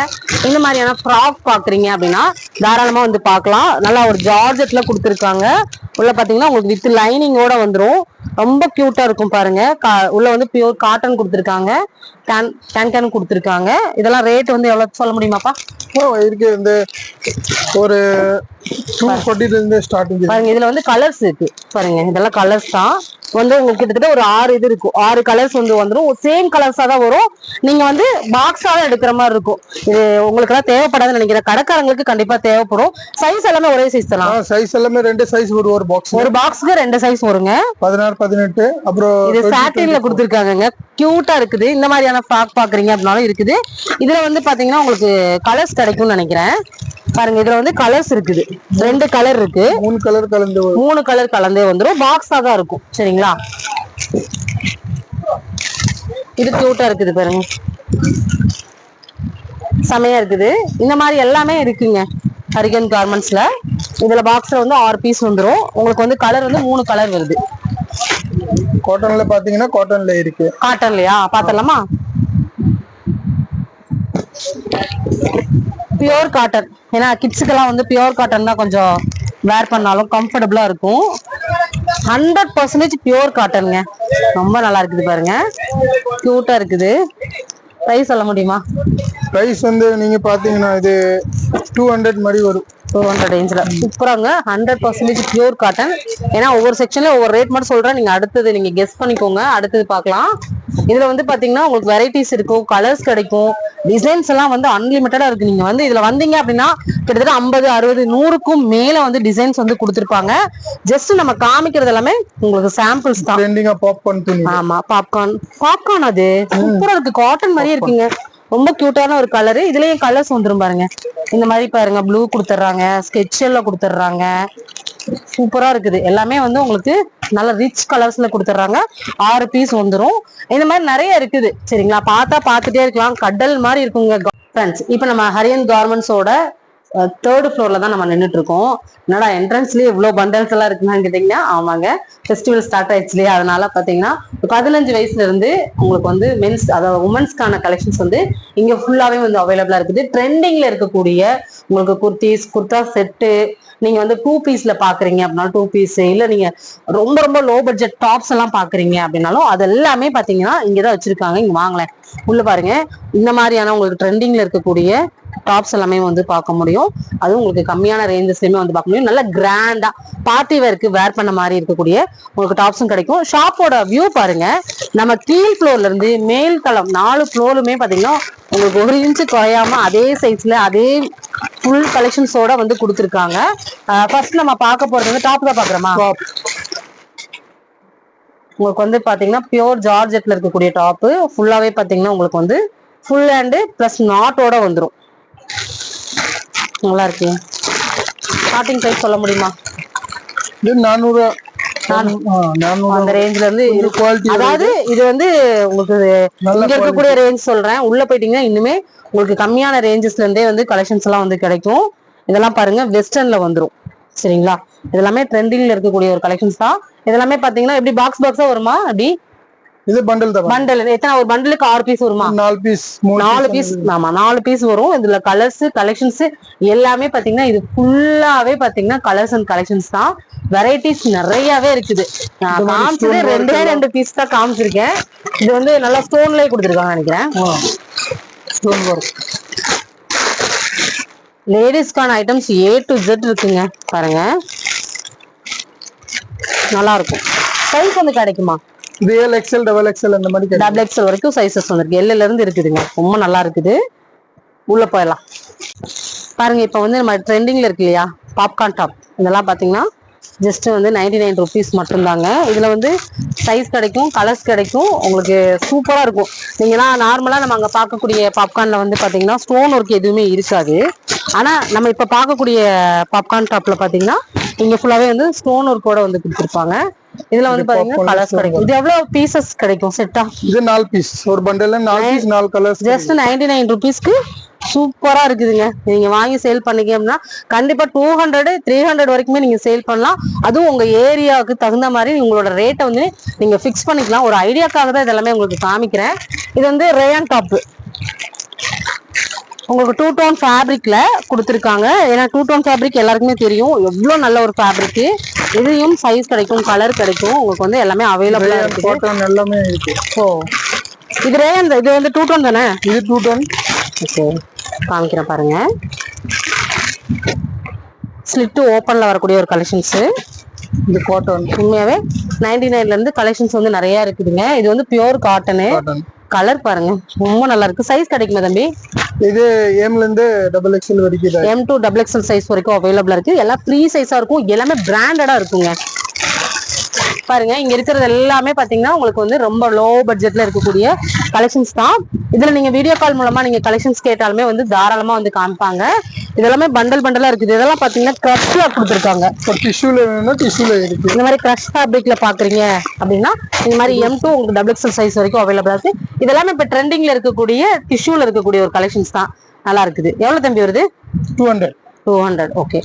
இந்த மாதிரியான ஃப்ராக் பாக்குறீங்க அப்படின்னா தாராளமா வந்து பார்க்கலாம். நல்லா ஒரு ஜார்ஜெட்ல கொடுத்துருக்காங்க. உள்ள பாத்தீங்கன்னா உங்களுக்கு வித் லைனிங்கோட வந்துரும். ரொம்ப கியூட்டா இருக்கும் பாருங்க. உள்ள வந்து பியூர் காட்டன் கொடுத்துருக்காங்க, கேன் கொடுத்துருக்காங்க. இதெல்லாம் ரேட் வந்து எவ்வளவு சொல்ல முடியுமாப்பா? இருக்கு, இந்த ஒரு 240 இருந்து ஸ்டார்டிங் பாருங்க. இதுல வந்து கலர்ஸ் இருக்கு பாருங்க. இதெல்லாம் கலர்ஸ் தான் வந்து உங்களுக்கு கிட்டத்தட்ட ஒரு 6 இது இருக்கும். 6 கலர்ஸ் வந்து வந்துடும். சேம் கலர்ஸா தான் வரும். நீங்க வந்து பாக்ஸா தான் எடுக்கிற மாதிரி இருக்கும். இது உங்களுக்கு எல்லாம் தேவைப்படாதுன்னு நினைக்கிறேன். கடைக்காரங்களுக்கு கண்டிப்பா தேவைப்படும். சைஸ் எல்லாமே ஒரே சைஸ் தான். சைஸ் எல்லாமே 2 சைஸ் ஒரு பாக்ஸ். ஒரு பாக்ஸ்க்கு 2 சைஸ் வருங்க. 14 16 அப்புறம் இது சாட்டின்ல கொடுத்துருக்காங்க, கியூட்டா இருக்குது. இந்த மாதிரியான ஃப்ராக் பாக்குறீங்க அப்படின்னாலும் இருக்குது. இதுல வந்து பாத்தீங்கன்னா உங்களுக்கு கலர்ஸ் கிடைக்கும்னு நினைக்கிறேன். பாருங்க, இதுல வந்து கலர்ஸ் இருக்குது, 2 கலர் இருக்கு, 3 கலர் கலந்தே வந்துடும். பாக்ஸா தான் இருக்கும். சரிங்களா, இது கியூட்டா இருக்குது பாருங்க, செமையா இருக்குது. இந்த மாதிரி எல்லாமே இருக்குங்க ஹரிகன் கார்மெண்ட்ஸ்ல. இதுல பாக்ஸ்ல வந்து 6 பீஸ் வந்துடும். உங்களுக்கு வந்து கலர் வந்து 3 கலர் வருது. காட்டன்ல பாத்தீங்கன்னா காட்டன்ல இருக்கு. காட்டன்லயா பாத்தலாமா? Pure cotton. ஏன்னா கிட்ஸுக்கெல்லாம் வந்து பியோர் காட்டன் தான் கொஞ்சம் வேர் பண்ணாலும் கம்ஃபர்டபுளா இருக்கும். 100% பியோர் காட்டனுங்க. ரொம்ப நல்லா இருக்குது பாருங்க, கியூட்டா இருக்குது. பிரைஸ் சொல்ல முடியுமா? பிரைஸ் வந்து நீங்க பாத்தீங்கன்னா இது 200 மாதிரி வரும். 200 ரேஞ்சில் சூப்பராங்க. 100% பியூர் காட்டன். ஏன்னா ஒவ்வொரு செக்ஷன்ல ஒவ்வொரு ரேட் மட்டும் சொல்றேன், நீங்க அடுத்தது நீங்க கெஸ் பண்ணிக்கோங்க, அடுத்தது பார்க்கலாம். இதுல வந்து பாத்தீங்கன்னா உங்களுக்கு வெரைட்டிஸ் இருக்கும், கலர்ஸ் கிடைக்கும், டிசைன்ஸ் எல்லாம் வந்து அன்லிமிட்டடா இருக்கு. நீங்க வந்து இதுல வந்தீங்க அப்படின்னா கிட்டத்தட்ட 50, 60, 100க்கும் மேல வந்து டிசைன்ஸ் வந்து கொடுத்துருப்பாங்க. ஜஸ்ட் நம்ம காமிக்கிறது எல்லாமே உங்களுக்கு சாம்பிள்ஸ் தான். பாப்கார்ன். ஆமா, பாப்கார்ன் அது சூப்பரா இருக்கு, காட்டன் மாதிரியே இருக்குங்க. ரொம்ப கியூட்டான ஒரு கலரு. இதுலயும் கலர்ஸ் வந்துரும் பாருங்க. இந்த மாதிரி பாருங்க, ப்ளூ கொடுத்துட்றாங்க, ஸ்கெட்ச்ல கொடுத்துட்றாங்க, சூப்பரா இருக்குது. எல்லாமே வந்து உங்களுக்கு நல்ல ரிச் கலர்ஸ்ல கொடுத்துட்றாங்க. 6 பீஸ் வந்துரும். இந்த மாதிரி நிறைய இருக்குது. சரிங்களா, பார்த்துட்டே இருக்கலாம், கடல் மாதிரி இருக்குங்க ஃப்ரெண்ட்ஸ். இப்போ நம்ம ஹரியன் கார்மெண்ட்ஸோட 3rd ஃப்ளோர்ல தான் நம்ம நின்றுட்டு இருக்கோம். என்னடா என்ட்ரன்ஸ்லயே இவ்வளவு பண்டல்ஸ் எல்லாம் இருக்குன்னு கேட்டீங்கன்னா, ஆமாங்க, ஃபெஸ்டிவல் ஸ்டார்ட் ஆயிடுச்சு இல்லையா, அதனால பாத்தீங்கன்னா 15 வயசுல இருந்து உங்களுக்கு வந்து மென்ஸ், அதாவது உமன்ஸ்க்கான கலெக்ஷன்ஸ் வந்து இங்க ஃபுல்லாவே வந்து அவைலபிளா இருக்குது. ட்ரெண்டிங்ல இருக்கக்கூடிய உங்களுக்கு குர்த்திஸ், குர்தா செட்டு, நீங்க வந்து 2 பீஸ்ல பாக்குறீங்க அப்படின்னாலும் 2 பீஸ், இல்ல நீங்க ரொம்ப ரொம்ப லோ பட்ஜெட் டாப்ஸ் எல்லாம் பாக்குறீங்க அப்படின்னாலும் அது எல்லாமே பாத்தீங்கன்னா இங்கதான் வச்சிருக்காங்க. இங்க வாங்கலேன், உள்ள பாருங்க. இந்த மாதிரியான உங்களுக்கு ட்ரெண்டிங்ல இருக்கக்கூடிய டாப்ஸ் எல்லாமே வந்து பார்க்க முடியும். அதுவும் உங்களுக்கு கம்மியான ரேஞ்சஸ்லயுமே வந்து பார்க்க முடியும். நல்ல கிராண்டா பார்ட்டி வேருக்கு வேர் பண்ண மாதிரி இருக்கக்கூடிய உங்களுக்கு டாப்ஸும் கிடைக்கும். ஷாப்போட வியூ பாருங்க. நம்ம கீழ் ஃப்ளோர்ல இருந்து மேல் தளம் 4 ஃப்ளோருமே பாத்தீங்கன்னா உங்களுக்கு 1 இன்ச்சு குறையாம அதே சைஸ்ல அதே ஃபுல் கலெக்ஷன்ஸோட வந்து கொடுத்துருக்காங்க. ஃபர்ஸ்ட் நம்ம பார்க்க போறது வந்து டாப் தான் பாக்குறோமா. உங்களுக்கு வந்து பாத்தீங்கன்னா பியோர் ஜார்ஜெட்ல இருக்கக்கூடிய டாப்பு ஃபுல்லாவே பாத்தீங்கன்னா உங்களுக்கு வந்து ஃபுல் ஹேண்டு பிளஸ் நாட்டோட வந்துடும். நல்லா இருக்கு. ஸ்டார்டிங் பிரைஸ் சொல்ல முடியுமா? இது 400 அந்த ரேஞ்ச்ல இருந்து குவாலிட்டி. அதாவது இது வந்து உங்களுக்கு இங்க இருக்கக்கூடிய ரேஞ்ச் சொல்றேன். உள்ள போயிட்டீங்கன்னா இன்னுமே உங்களுக்கு கம்மியான ரேஞ்சஸ்ல இருந்தே வந்து கலெக்ஷன்ஸ் எல்லாம் வந்து கிடைக்கும். இதெல்லாம் பாருங்க, வெஸ்டர்ன்ல வந்துடும். சரிங்களா, இதெல்லாமே ட்ரெண்டிங்ல இருக்கக்கூடிய ஒரு கலெக்ஷன்ஸ் தான். இதெல்லாமே பாத்தீங்கன்னா எப்படி பாக்ஸா வருமா? அப்படி இது பண்டல் தான். பண்டல் எத்தனை? ஒரு பண்டலுக்கு 6 பீஸ் வருமா? 4 பீஸ். 4 பீஸ். ஆமா, 4 பீஸ் வரும். இதுல கலர்ஸ் கலெக்ஷன்ஸ் எல்லாமே பாத்தீங்கன்னா இது ஃபுல்லாவே பாத்தீங்கன்னா கலர்ஸ் அண்ட் கலெக்ஷன்ஸ் தான். வெரைட்டிஸ் நிறையவே இருக்குது. நான் காமிச்சது 2 பீஸ் தான் காமிச்சிருக்கேன். இது வந்து நல்லா ஸ்டோன்லயே கொடுத்துருக்காங்க நினைக்கிறேன். Stone work. லேடிஸ்க்கான ஐட்டம்ஸ் A to Z இருக்குங்க பாருங்க, நல்லா இருக்கும். சைஸ் வந்து கிடைக்குமா? இது XL, XXL அந்த மாதிரி XXL வரைக்கும் சைஸஸ் வந்திருக்கு. L ல இருந்து இருக்குதுங்க. ரொம்ப நல்லா இருக்குது. உள்ள போயிடலாம் பாருங்க. இப்ப வந்து நம்ம ட்ரெண்டிங்ல இருக்கு இல்லையா பாப்கார்ன் டாப், இதெல்லாம் பாத்தீங்கன்னா ஜஸ்ட் வந்து 99 ருபீஸ் மட்டும்தாங்க. இதுல வந்து சைஸ் கிடைக்கும், கலர்ஸ் கிடைக்கும், உங்களுக்கு சூப்பரா இருக்கும். நீங்கன்னா நார்மலா நம்ம அங்க பார்க்கக்கூடிய பாப்கார்ன்ல வந்து பாத்தீங்கன்னா ஸ்டோன் ஒர்க் எதுவுமே இருக்காது. ஆனா நம்ம இப்ப பார்க்கக்கூடிய பாப்கார்ன் டாப்ல பாத்தீங்கன்னா இங்க ஃபுல்லாவே வந்து ஸ்டோன் ஒர்க்கோட வந்து கொடுத்துருப்பாங்க. இதுல வந்து பாத்தீங்கன்னா கலர்ஸ் கிடைக்கும். இது எவ்வளவு பீசஸ் கிடைக்கும் செட்டா? இது 4 பீஸ். ஒரு பண்டல்ல 4 பீஸ், 4 கலர்ஸ். ஜஸ்ட் 99 ருபீஸ்க்கு சூப்பரா இருக்குதுங்க. நீங்க வாங்கி சேல் பண்ணீங்க அப்படின்னா கண்டிப்பா 200, 300 வரைக்குமே நீங்க சேல் பண்ணலாம். அதுவும் உங்க ஏரியாவுக்கு தகுந்த மாதிரி உங்களோட ரேட்டை வந்து நீங்க பிக்ஸ் பண்ணிக்கலாம். ஒரு ஐடியாக்காக தான் இதெல்லாமே உங்களுக்கு காமிக்கிறேன். இது வந்து ரேயான் டாப், உங்களுக்கு 2 டோன் ஃபேப்ரிக்ல கொடுத்துருக்காங்க. ஏன்னா 2 டோன் ஃபேப்ரிக் எல்லாருக்குமே தெரியும் எவ்வளவு நல்ல ஒரு ஃபேப்ரிக். இதையும் சைஸ் கிடைக்கும், கலர் கிடைக்கும், உங்களுக்கு வந்து எல்லாமே அவைலபிளா இருக்கு. காட்டன் எல்லாமே இருக்கு. ஓ, இது ரேயான். இது வந்து 2 டோன் தானே? இது 2 டோன். ஓகே, காமிக்கிறேன் பாருங்க. ஸ்லிட் ஓப்பன்ல வரக்கூடிய ஒரு கலெக்ஷன்ஸ். இது காட்டன். உண்மையாவே 99ல இருந்து கலெக்ஷன்ஸ் வந்து நிறைய இருக்குதுங்க. இது வந்து பியோர் காட்டனு. கலர் பாருங்க, ரொம்ப நல்லா இருக்கு. சைஸ் கிடைக்குமா தம்பி? இது M ல இருந்து XXL வரைக்கும். M to XXL சைஸ் வரைக்கும் அவைலபிளா இருக்கு. எல்லாம் ஃப்ரீ சைஸா இருக்கும். எல்லாமே பிராண்டடா இருக்குங்க. பாருங்க இங்க இருக்கிறது எல்லாமே பாத்தீங்கன்னா உங்களுக்கு வந்து ரொம்ப லோ பட்ஜெட்ல இருக்கக்கூடிய கலெக்ஷன்ஸ் தான். இதுல நீங்க வீடியோ கால் மூலமா நீங்க கலெக்ஷன்ஸ் கேட்டாலுமே வந்து தாராளமா வந்து காமிப்பாங்க. இதெல்லாமே பண்டல் பண்டலா இருக்குது. இதெல்லாம் பாத்தீங்கன்னா கிரஷ்ல கொடுத்துருக்காங்க. டிஷ்யூல வேணும்னா டிஷ்யூல இருக்கு. இந்த மாதிரி கிரஷ் ஃபேப்ரிக்ல பாக்குறீங்க அப்படின்னா இந்த மாதிரி M2 உங்களுக்கு டபுள் எக்ஸல் சைஸ் வரைக்கும் அவைலபிளா இருக்கு. இதெல்லாமே இப்ப ட்ரெண்டிங்ல இருக்கக்கூடிய டிஷ்யூல இருக்கக்கூடிய ஒரு கலெக்ஷன்ஸ் தான். நல்லா இருக்குது. எவ்வளவு தம்பி வருது? 200. ஓகே.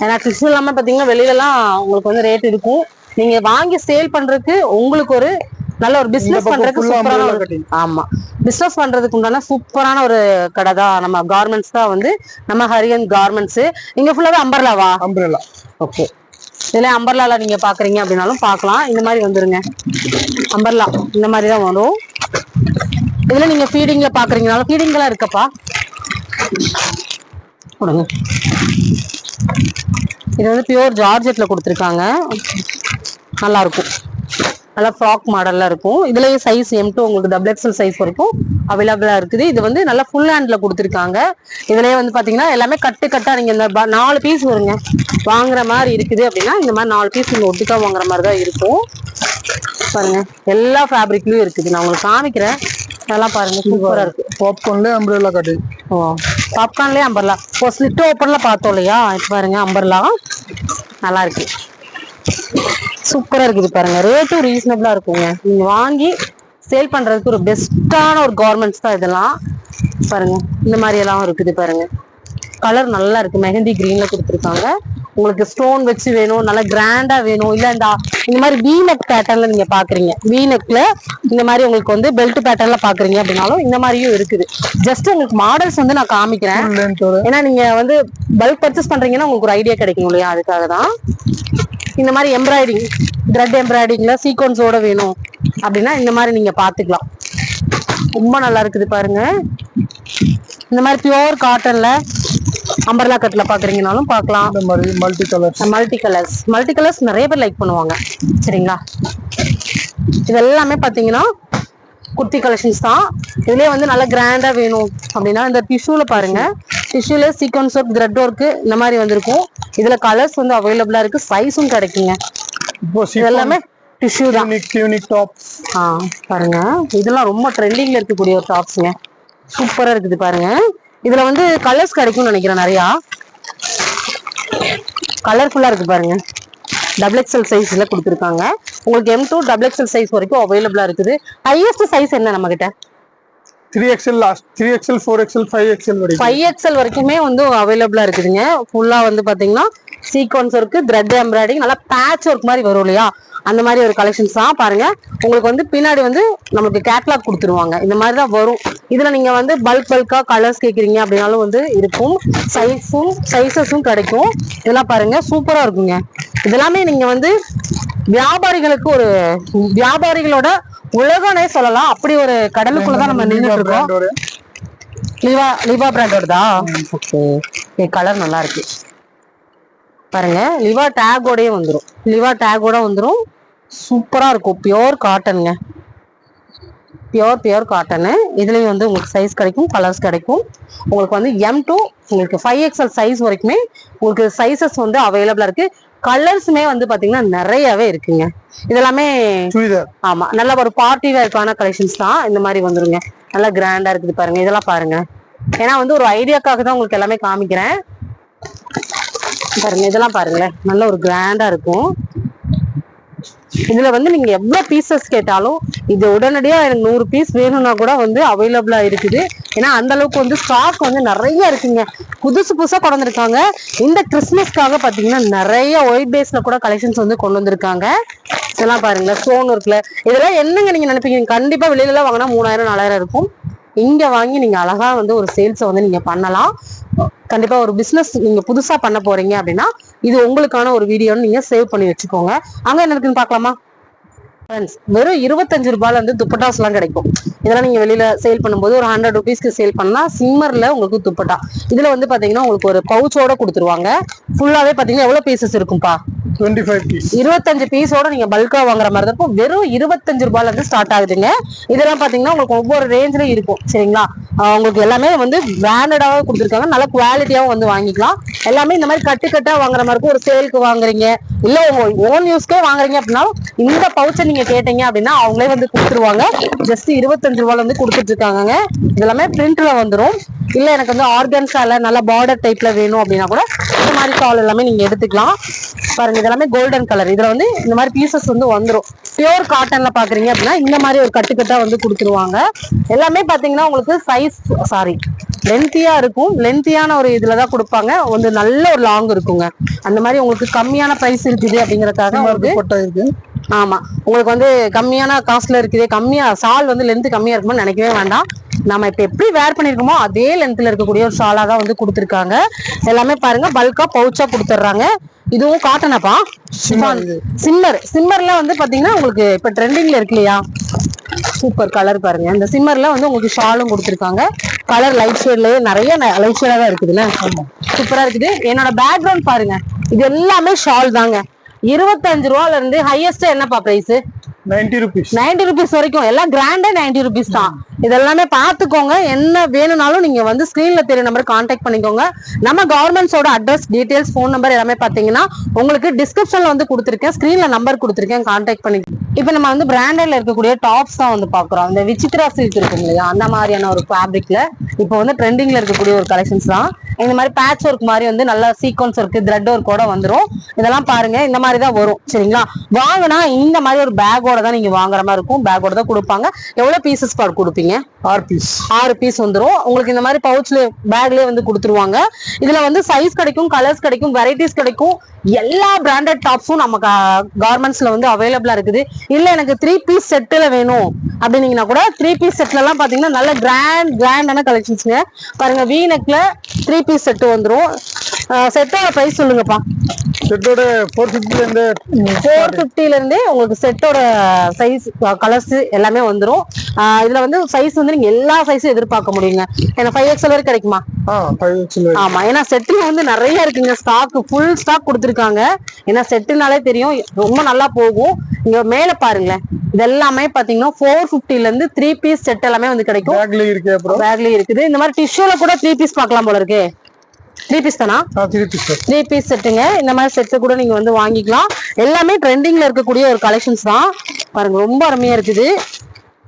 ஏன்னா டிஷ்யூ இல்லாம பாத்தீங்கன்னா வெளியில எல்லாம் உங்களுக்கு வந்து ரேட் இருக்கும். நீங்க வாங்கி சேல் பண்றதுக்கு உங்களுக்கு ஒரு நல்ல ஒரு பிசினஸ் பண்றதுக்கு சூப்பரான ஒரு ஆமா பிசினஸ் பண்றதுக்கு உண்டான சூப்பரான ஒரு கடை தான் நம்ம கார்மெண்ட்ஸ் தான் வந்து நம்ம ஹரியன் கார்மெண்ட்ஸ். இங்க ஃபுல்லாவே அம்பர்லாவா? அம்பர்லா. ஓகே. இதுல அம்பர்லால நீங்க பாக்குறீங்க அப்படின்னாலும் பார்க்கலாம். இந்த மாதிரி வந்துருங்க அம்பர்லா. இந்த மாதிரி தான் வரும். இதுல நீங்க ஃபீடிங்ல பாக்குறீங்கனாலும் ஃபீடிங்லாம் இருக்கப்பா கொடுங்க. இது வந்து பியூர் ஜார்ஜெட்ல கொடுத்துருக்காங்க. நல்லா இருக்கும். நல்லா ஃப்ராக் மாடல்ல இருக்கும். இதுலயே சைஸ் M2 உங்களுக்கு டபுள் எக்ஸல் சைஸ் வரைக்கும் அவைலபிளா இருக்குது. இது வந்து நல்லா ஃபுல் ஹேண்ட்ல கொடுத்துருக்காங்க. இதுலயே வந்து பாத்தீங்கன்னா எல்லாமே கட்டு கட்டா நீங்க இந்த 4 பீஸ் வருங்க வாங்குற மாதிரி இருக்குது அப்படின்னா இந்த மாதிரி 4 பீஸ் நீங்க ஒட்டுக்கா வாங்குற மாதிரி தான் இருக்கும். பாருங்க எல்லா ஃபேப்ரிக்லயும் இருக்குது. நான் உங்களுக்கு காமிக்கிறேன். அதெல்லாம் பாருங்க சூப்பரா இருக்கு. பாப்கார்ன்ல அம்பர்லா கட்டி. ஓ பாப்கார்ன்லயே அம்பர்லா. இப்போ ஸ்லிட் ஓப்பன்ல பார்த்தோம் இல்லையா? இப்ப பாருங்க அம்பர்லா நல்லா இருக்கு. சூப்பரா இருக்குது பாருங்க. ரேட்டும் ரீசனபிளா இருக்குங்க. நீங்க வாங்கி சேல் பண்றதுக்கு ஒரு பெஸ்டான ஒரு கார்மெண்ட்ஸ் தான் இதெல்லாம். பாருங்க இந்த மாதிரி எல்லாம் இருக்குது பாருங்க. கலர் நல்லா இருக்கு. மெஹந்தி கிரீன்ல கொடுத்துருக்காங்க. உங்களுக்கு ஸ்டோன் வச்சு வேணும், நல்லா கிராண்டா வேணும், இல்ல இந்த மாதிரி வீ நெக் பேட்டர்ன்ல நீங்க பாக்குறீங்க, வீ நெக்ல இந்த மாதிரி உங்களுக்கு வந்து பெல்ட் பேட்டர்ன்ல பாக்குறீங்க அப்படின்னாலும் இந்த மாதிரியும் இருக்குது. ஜஸ்ட் உங்களுக்கு மாடல்ஸ் வந்து நான் காமிக்கிறேன். ஏன்னா நீங்க வந்து பல்க் பர்ச்சேஸ் பண்றீங்கன்னா உங்களுக்கு ஒரு ஐடியா கிடைக்கும் இல்லையா? அதுக்காக தான். இந்த மாதிரி எம்ப்ராய்டிங் த்ரெட் எம்ப்ராய்டிங்ல சீக்வன்ஸோட வேணும் அப்படின்னா இந்த மாதிரி நீங்க பாத்துக்கலாம். ரொம்ப நல்லா இருக்குது பாருங்க. இந்த மாதிரி பியூர் காட்டன்ல அம்பர்லா கட்ல பாக்குறீங்கனாலும் பார்க்கலாம். இந்த மாதிரி மல்டி கலர்ஸ் நிறைய பேர் லைக் பண்ணுவாங்க. சரிங்களா? இது எல்லாமே பாத்தீங்கன்னா குர்த்தி கலெக்ஷன்ஸ் தான். இதுலயே வந்து நல்லா கிராண்டா வேணும் அப்படின்னா இந்த டிஷ்யூல பாருங்க. டிஷ்யூல சீக்வன்ஸ் ஒர்க், த்ரெட் ஒர்க் இந்த மாதிரி வந்திருக்கும். இதுல கலர்ஸ் வந்து அவைலபிளா இருக்கு. சைஸும் கிடைக்குங்க. இது எல்லாமே டிஷ்யூ தான். Unique top. பாருங்க இதெல்லாம் ரொம்ப ட்ரெண்டிங்ல இருக்கக்கூடிய ஒரு டாப்ஸ்ங்க. சூப்பரா இருக்குது பாருங்க. இதுல வந்து கலர்ஸ் கிடைக்கும்னு நினைக்கிறேன். நிறையா கலர்ஃபுல்லா இருக்கு பாருங்க. டபுள் எக்ஸல் சைஸ்ல கொடுத்துருக்காங்க. உங்களுக்கு M2 டபுள் எக்ஸல் சைஸ் வரைக்கும் அவைலபிளா இருக்குது. ஹையஸ்ட் சைஸ் என்ன நம்ம கிட்ட? 3XL last. 3XL 4XL 5XL வரைக்கும் 5XL வரைக்குமே வந்து அவைலபிளா இருக்குதுங்க. ஃபுல்லா வந்து பாத்தீங்கன்னா சீக்வன்ஸ் ஒர்க், த்ரெட் எம்ப்ராய்டிங், நல்லா பேட்ச் ஒர்க் மாதிரி வரும் இல்லையா? அந்த மாதிரி ஒரு கலெக்ஷன்ஸ் தான். பாருங்க உங்களுக்கு வந்து பின்னாடி வந்து நமக்கு கேட்லாக் கொடுத்துருவாங்க. இந்த மாதிரி தான் வரும். இதுல நீங்க வந்து பல்கா கலர்ஸ் கேக்குறீங்க அப்படின்னாலும் வந்து இருக்கும். சைஸஸும் கிடைக்கும். இதெல்லாம் பாருங்க சூப்பரா இருக்குங்க. இதெல்லாமே நீங்க வந்து வியாபாரிகளுக்கு ஒரு வியாபாரிகளோட உலகனே சொல்லலாம். அப்படி ஒரு கடலுக்குள்ளதான் நம்ம நின்றுட்டு இருக்கோம். லிவா பிராண்டோட தான். ஓகே. கலர் நல்லா இருக்கு பாருங்க. லிவா டேகோடயே வந்துரும். சூப்பரா இருக்கும். பியோர் காட்டனுங்க. Pure cotton. இதுலயும் வந்து உங்களுக்கு சைஸ் கிடைக்கும், கலர்ஸ் கிடைக்கும். உங்களுக்கு வந்து M2 உங்களுக்கு 5XL சைஸ் வரைக்குமே உங்களுக்கு சைசஸ் வந்து அவைலபிளா இருக்கு. கலர்ஸுமே வந்து பாத்தீங்கன்னா நிறையவே இருக்குங்க. இதெல்லாமே ஆமா நல்ல ஒரு பார்ட்டி வேர்க்கான கலெக்ஷன்ஸ் தான். இந்த மாதிரி வந்துருங்க. நல்லா கிராண்டா இருக்குது பாருங்க. இதெல்லாம் பாருங்க. ஏன்னா வந்து ஒரு ஐடியாக்காக தான் உங்களுக்கு எல்லாமே காமிக்கிறேன். பாருங்க இதெல்லாம் பாருங்களேன். நல்ல ஒரு கிராண்டா இருக்கும். இதுல வந்து நீங்க எவ்வளவு பீசஸ் கேட்டாலும் இது உடனடியா எனக்கு 100 பீஸ் வேணும்னா கூட வந்து அவைலபிளா இருக்குது. ஏன்னா அந்த அளவுக்கு வந்து ஸ்டாக் வந்து நிறைய இருக்குங்க. புதுசா கொண்டு வந்திருக்காங்க. இந்த கிறிஸ்துமஸ்க்காக பாத்தீங்கன்னா நிறைய ஒயிட் பேஸ்ல கூட கலெக்ஷன்ஸ் வந்து கொண்டு வந்திருக்காங்க. இதெல்லாம் பாருங்களேன். ஸ்டோன் ஒர்க்ல இதெல்லாம் என்னங்க நீங்க நினைப்பீங்க? கண்டிப்பா வெளியில எல்லாம் வாங்கினா 3000 4000 இருக்கும். இங்க வாங்கி நீங்க அழகா வந்து ஒரு சேல்ஸை வந்து நீங்க பண்ணலாம். கண்டிப்பா ஒரு பிசினஸ் நீங்க புதுசா பண்ண போறீங்க அப்படின்னா இது உங்களுக்கான ஒரு வீடியோன்னு நீங்க சேவ் பண்ணி வச்சுக்கோங்க. அங்க என்ன இருக்குன்னு பாக்கலாமா? வெறும் 25 ரூபாயில வந்து துப்பட்டாஸ் எல்லாம் கிடைக்கும். இதெல்லாம் நீங்க வெளியில சேல் பண்ணும்போது ஒரு 100 ருபீஸ்க்கு சேல் பண்ணா சிம்மர்ல உங்களுக்கு துப்பட்டா. இதுல வந்து பாத்தீங்கன்னா உங்களுக்கு ஒரு பவுச்சோட கொடுத்துருவாங்க. ஃபுல்லாவே பாத்தீங்கன்னா எவ்வளவு பீசஸ் இருக்கும்பா? 25 பீஸ். 25 பீஸோட நீங்க பல்கா வாங்குற மாதிரி தான் இருக்கும். வெறும் 25 ரூபாயில இருந்து ஸ்டார்ட் ஆகுதுங்க. இதெல்லாம் பாத்தீங்கன்னா உங்களுக்கு ஒவ்வொரு ரேஞ்சிலும் இருக்கும் சரிங்களா. உங்களுக்கு எல்லாமே வந்து பிராண்டடாவே கொடுத்துருக்காங்க. நல்ல குவாலிட்டியாவும் வந்து வாங்கிக்கலாம். எல்லாமே இந்த மாதிரி கட்டு கட்டா வாங்குற மாதிரி இருக்கும். ஒரு சேலுக்கு வாங்குறீங்க இல்ல உங்க ஓன் யூஸ்க்கே வாங்குறீங்க அப்படின்னா இந்த பவுச்சை நீங்க கேட்டீங்க அப்படின்னா அவங்களே வந்து கொடுத்துருவாங்க. ஜஸ்ட் 25 ரூபாயில வந்து கொடுத்துட்டு இருக்காங்க. இதெல்லாமே பிரிண்ட்ல வந்துடும். இல்ல எனக்கு வந்து ஆர்கன்ஸால நல்ல பார்டர் டைப்ல வேணும் அப்படின்னா கூட இந்த மாதிரி ஷால் எல்லாமே நீங்க எடுத்துக்கலாம். பாருங்க இதெல்லாமே கோல்டன் கலர். இதுல வந்து இந்த மாதிரி பீசஸ் வந்து வந்துடும். பியூர் காட்டன்ல பாக்குறீங்க அப்படின்னா இந்த மாதிரி ஒரு கட்டுக்கட்டா வந்து கொடுத்துருவாங்க. எல்லாமே பாத்தீங்கன்னா உங்களுக்கு சைஸ் லென்த்தியா இருக்கும். லென்த்தியான ஒரு இதுலதான் கொடுப்பாங்க. வந்து நல்ல ஒரு லாங் இருக்குங்க. அந்த மாதிரி உங்களுக்கு கம்மியான பிரைஸ் இருக்குது அப்படிங்கறதுக்காக இருக்கு. ஆமா உங்களுக்கு வந்து கம்மியான காஸ்ட்ல இருக்குது. கம்மியா ஷால் வந்து லென்த் கம்மியா இருக்கும்னு நினைக்கவே வேண்டாம். நம்ம இப்ப எப்படி வேர் பண்ணிருக்கோமோ அதே லென்த்ல இருக்கக்கூடிய ஒரு ஷாலா தான் வந்து கொடுத்துருக்காங்க. எல்லாமே பாருங்க பல்கா பவுச்சா கொடுத்துட்றாங்க. இதுவும் காட்டனாப்பா சிம்மர்ல வந்து பாத்தீங்கன்னா உங்களுக்கு இப்ப ட்ரெண்டிங்ல இருக்கு இல்லையா, சூப்பர் கலர் பாருங்க. இந்த சிம்மர்ல வந்து உங்களுக்கு ஷாலும் கொடுத்துருக்காங்க. கலர் லைட் ஷேட்லயே நிறைய லைட் ஷேடா தான் இருக்குதுல்ல, சூப்பரா இருக்குது. என்னோட பேக்ரவுண்ட் பாருங்க, இது எல்லாமே ஷால் தாங்க. 25 ரூபாயில இருந்து ஹையஸ்ட் என்னப்பா பிரைஸ்? 90 rupees. 90 rupees வரைக்கும் எல்லாம் கிராண்டே 90 rupees தான். இதெல்லாமே பாத்துக்கோங்க. என்ன வேணும்னாலும் நீங்க வந்து ஸ்கிரீன்ல தெரிய நம்பர் கான்டாக்ட் பண்ணிக்கோங்க. நம்ம கவர்மெண்ட்ஸோட அட்ரஸ் டீடைல்ஸ் ஃபோன் நம்பர் எல்லாமே பாத்தீங்கன்னா உங்களுக்கு டிஸ்கிரிப்ஷன்ல வந்து கொடுத்துருக்கேன். ஸ்கிரீன்ல நம்பர் கொடுத்துருக்கேன், கான்டாக்ட் பண்ணி. இப்ப நம்ம வந்து பிராண்டட்ல இருக்கக்கூடிய டாப்ஸ் தான் வந்து பாக்குறோம். இந்த விசித்ரா சில்க் இருக்கும் இல்லையா, அந்த மாதிரியான ஒரு ஃபேப்ரிக்ல இப்போ வந்து ட்ரெண்டிங்ல இருக்கக்கூடிய ஒரு கலெக்ஷன்ஸ் தான். இந்த மாதிரி பேட்ச் ஒர்க் மாதிரி வந்து நல்லா சீக்வன்ஸ் ஒர்க் த்ரெட் ஒர்க்கோட வந்துடும். இதெல்லாம் பாருங்க இந்த மாதிரி தான் வரும் சரிங்களா. வாங்கினா இந்த மாதிரி ஒரு பேக்கோட தான் நீங்க வாங்குற மாதிரி இருக்கும். பேக்கோட தான் கொடுப்பாங்க. எவ்வளவு பீசஸ் பார் கொடுப்பீங்க? 6 பீஸ் வந்துடும் உங்களுக்கு. இந்த மாதிரி பவுச்ல பேக்லயே வந்து கொடுத்துருவாங்க. இதுல வந்து சைஸ் கிடைக்கும், கலர்ஸ் கிடைக்கும், வெரைட்டிஸ் கிடைக்கும். எல்லா பிராண்டட் டாப்ஸும் நம்ம கார்மெண்ட்ஸ்ல வந்து அவைலபிளா இருக்குது. இல்ல எனக்கு 3 பீஸ் செட்டுல வேணும் அப்படின்னீங்கன்னா கூட 3 பீஸ் செட்ல எல்லாம் பாத்தீங்கன்னா நல்ல கிராண்டான கலெக்ஷன்ஸ்ங்க. பாருங்க வி நெக்ல 3 பீஸ் செட்டு வந்துடும். செட்டோட பிரைஸ் சொல்லுங்கப்பா. செட்டோட 450 இருந்து உங்களுக்கு செட்டோட சைஸ் கலர்ஸ் எல்லாமே வந்துடும். இதுல வந்து சைஸ் வந்து நீங்க எல்லா சைஸும் எதிர்பார்க்க முடியுங்க. ஏன்னா 5XL வரைக்கும் கிடைக்குமா? 5XL. ஆமா, ஏன்னா செட்டுல வந்து நிறைய இருக்குங்க. ஸ்டாக் ஃபுல் ஸ்டாக் கொடுத்துருக்காங்க. ஏன்னா செட்டுனாலே தெரியும் ரொம்ப நல்லா போகும். இங்க மேல பாருங்களேன், இது எல்லாமே பாத்தீங்கன்னா 450 இருந்து 3 பீஸ் செட் எல்லாமே வந்து கிடைக்கும். பேக்லயே இருக்குது. இந்த மாதிரி டிஷ்யூல கூட 3 பீஸ் பார்க்கலாம் போல இருக்கு. 3 பீஸ் தானா? 3 பீஸ் செட்டுங்க. இந்த மாதிரி செட்டு கூட நீங்க வந்து வாங்கிக்கலாம். எல்லாமே ட்ரெண்டிங்ல இருக்கக்கூடிய ஒரு கலெக்ஷன்ஸ் தான். பாருங்க ரொம்ப அருமையா இருக்குது.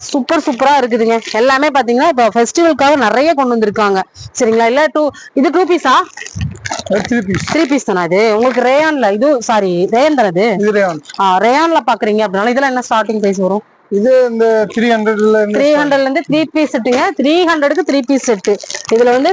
சூப்பரா இருக்குதுங்க. எல்லாமே பாத்தீங்கன்னா இப்ப ஃபெஸ்டிவல்காக நிறைய கொண்டு வந்திருக்காங்க சரிங்களா. இல்ல இது 2 பீஸா? 3 பீஸ் தானா? இது உங்களுக்கு ரேயான்ல இது ரேயான் தானே இது? ரேயான்ல பாக்குறீங்க அப்படின்னா இதெல்லாம் என்ன ஸ்டார்டிங் பிரைஸ் வரும்? இது இந்த 300ல இருந்து 3 பீஸ் செட்டுங்க. 300க்கு 3 பீஸ் செட்டு. இதுல வந்து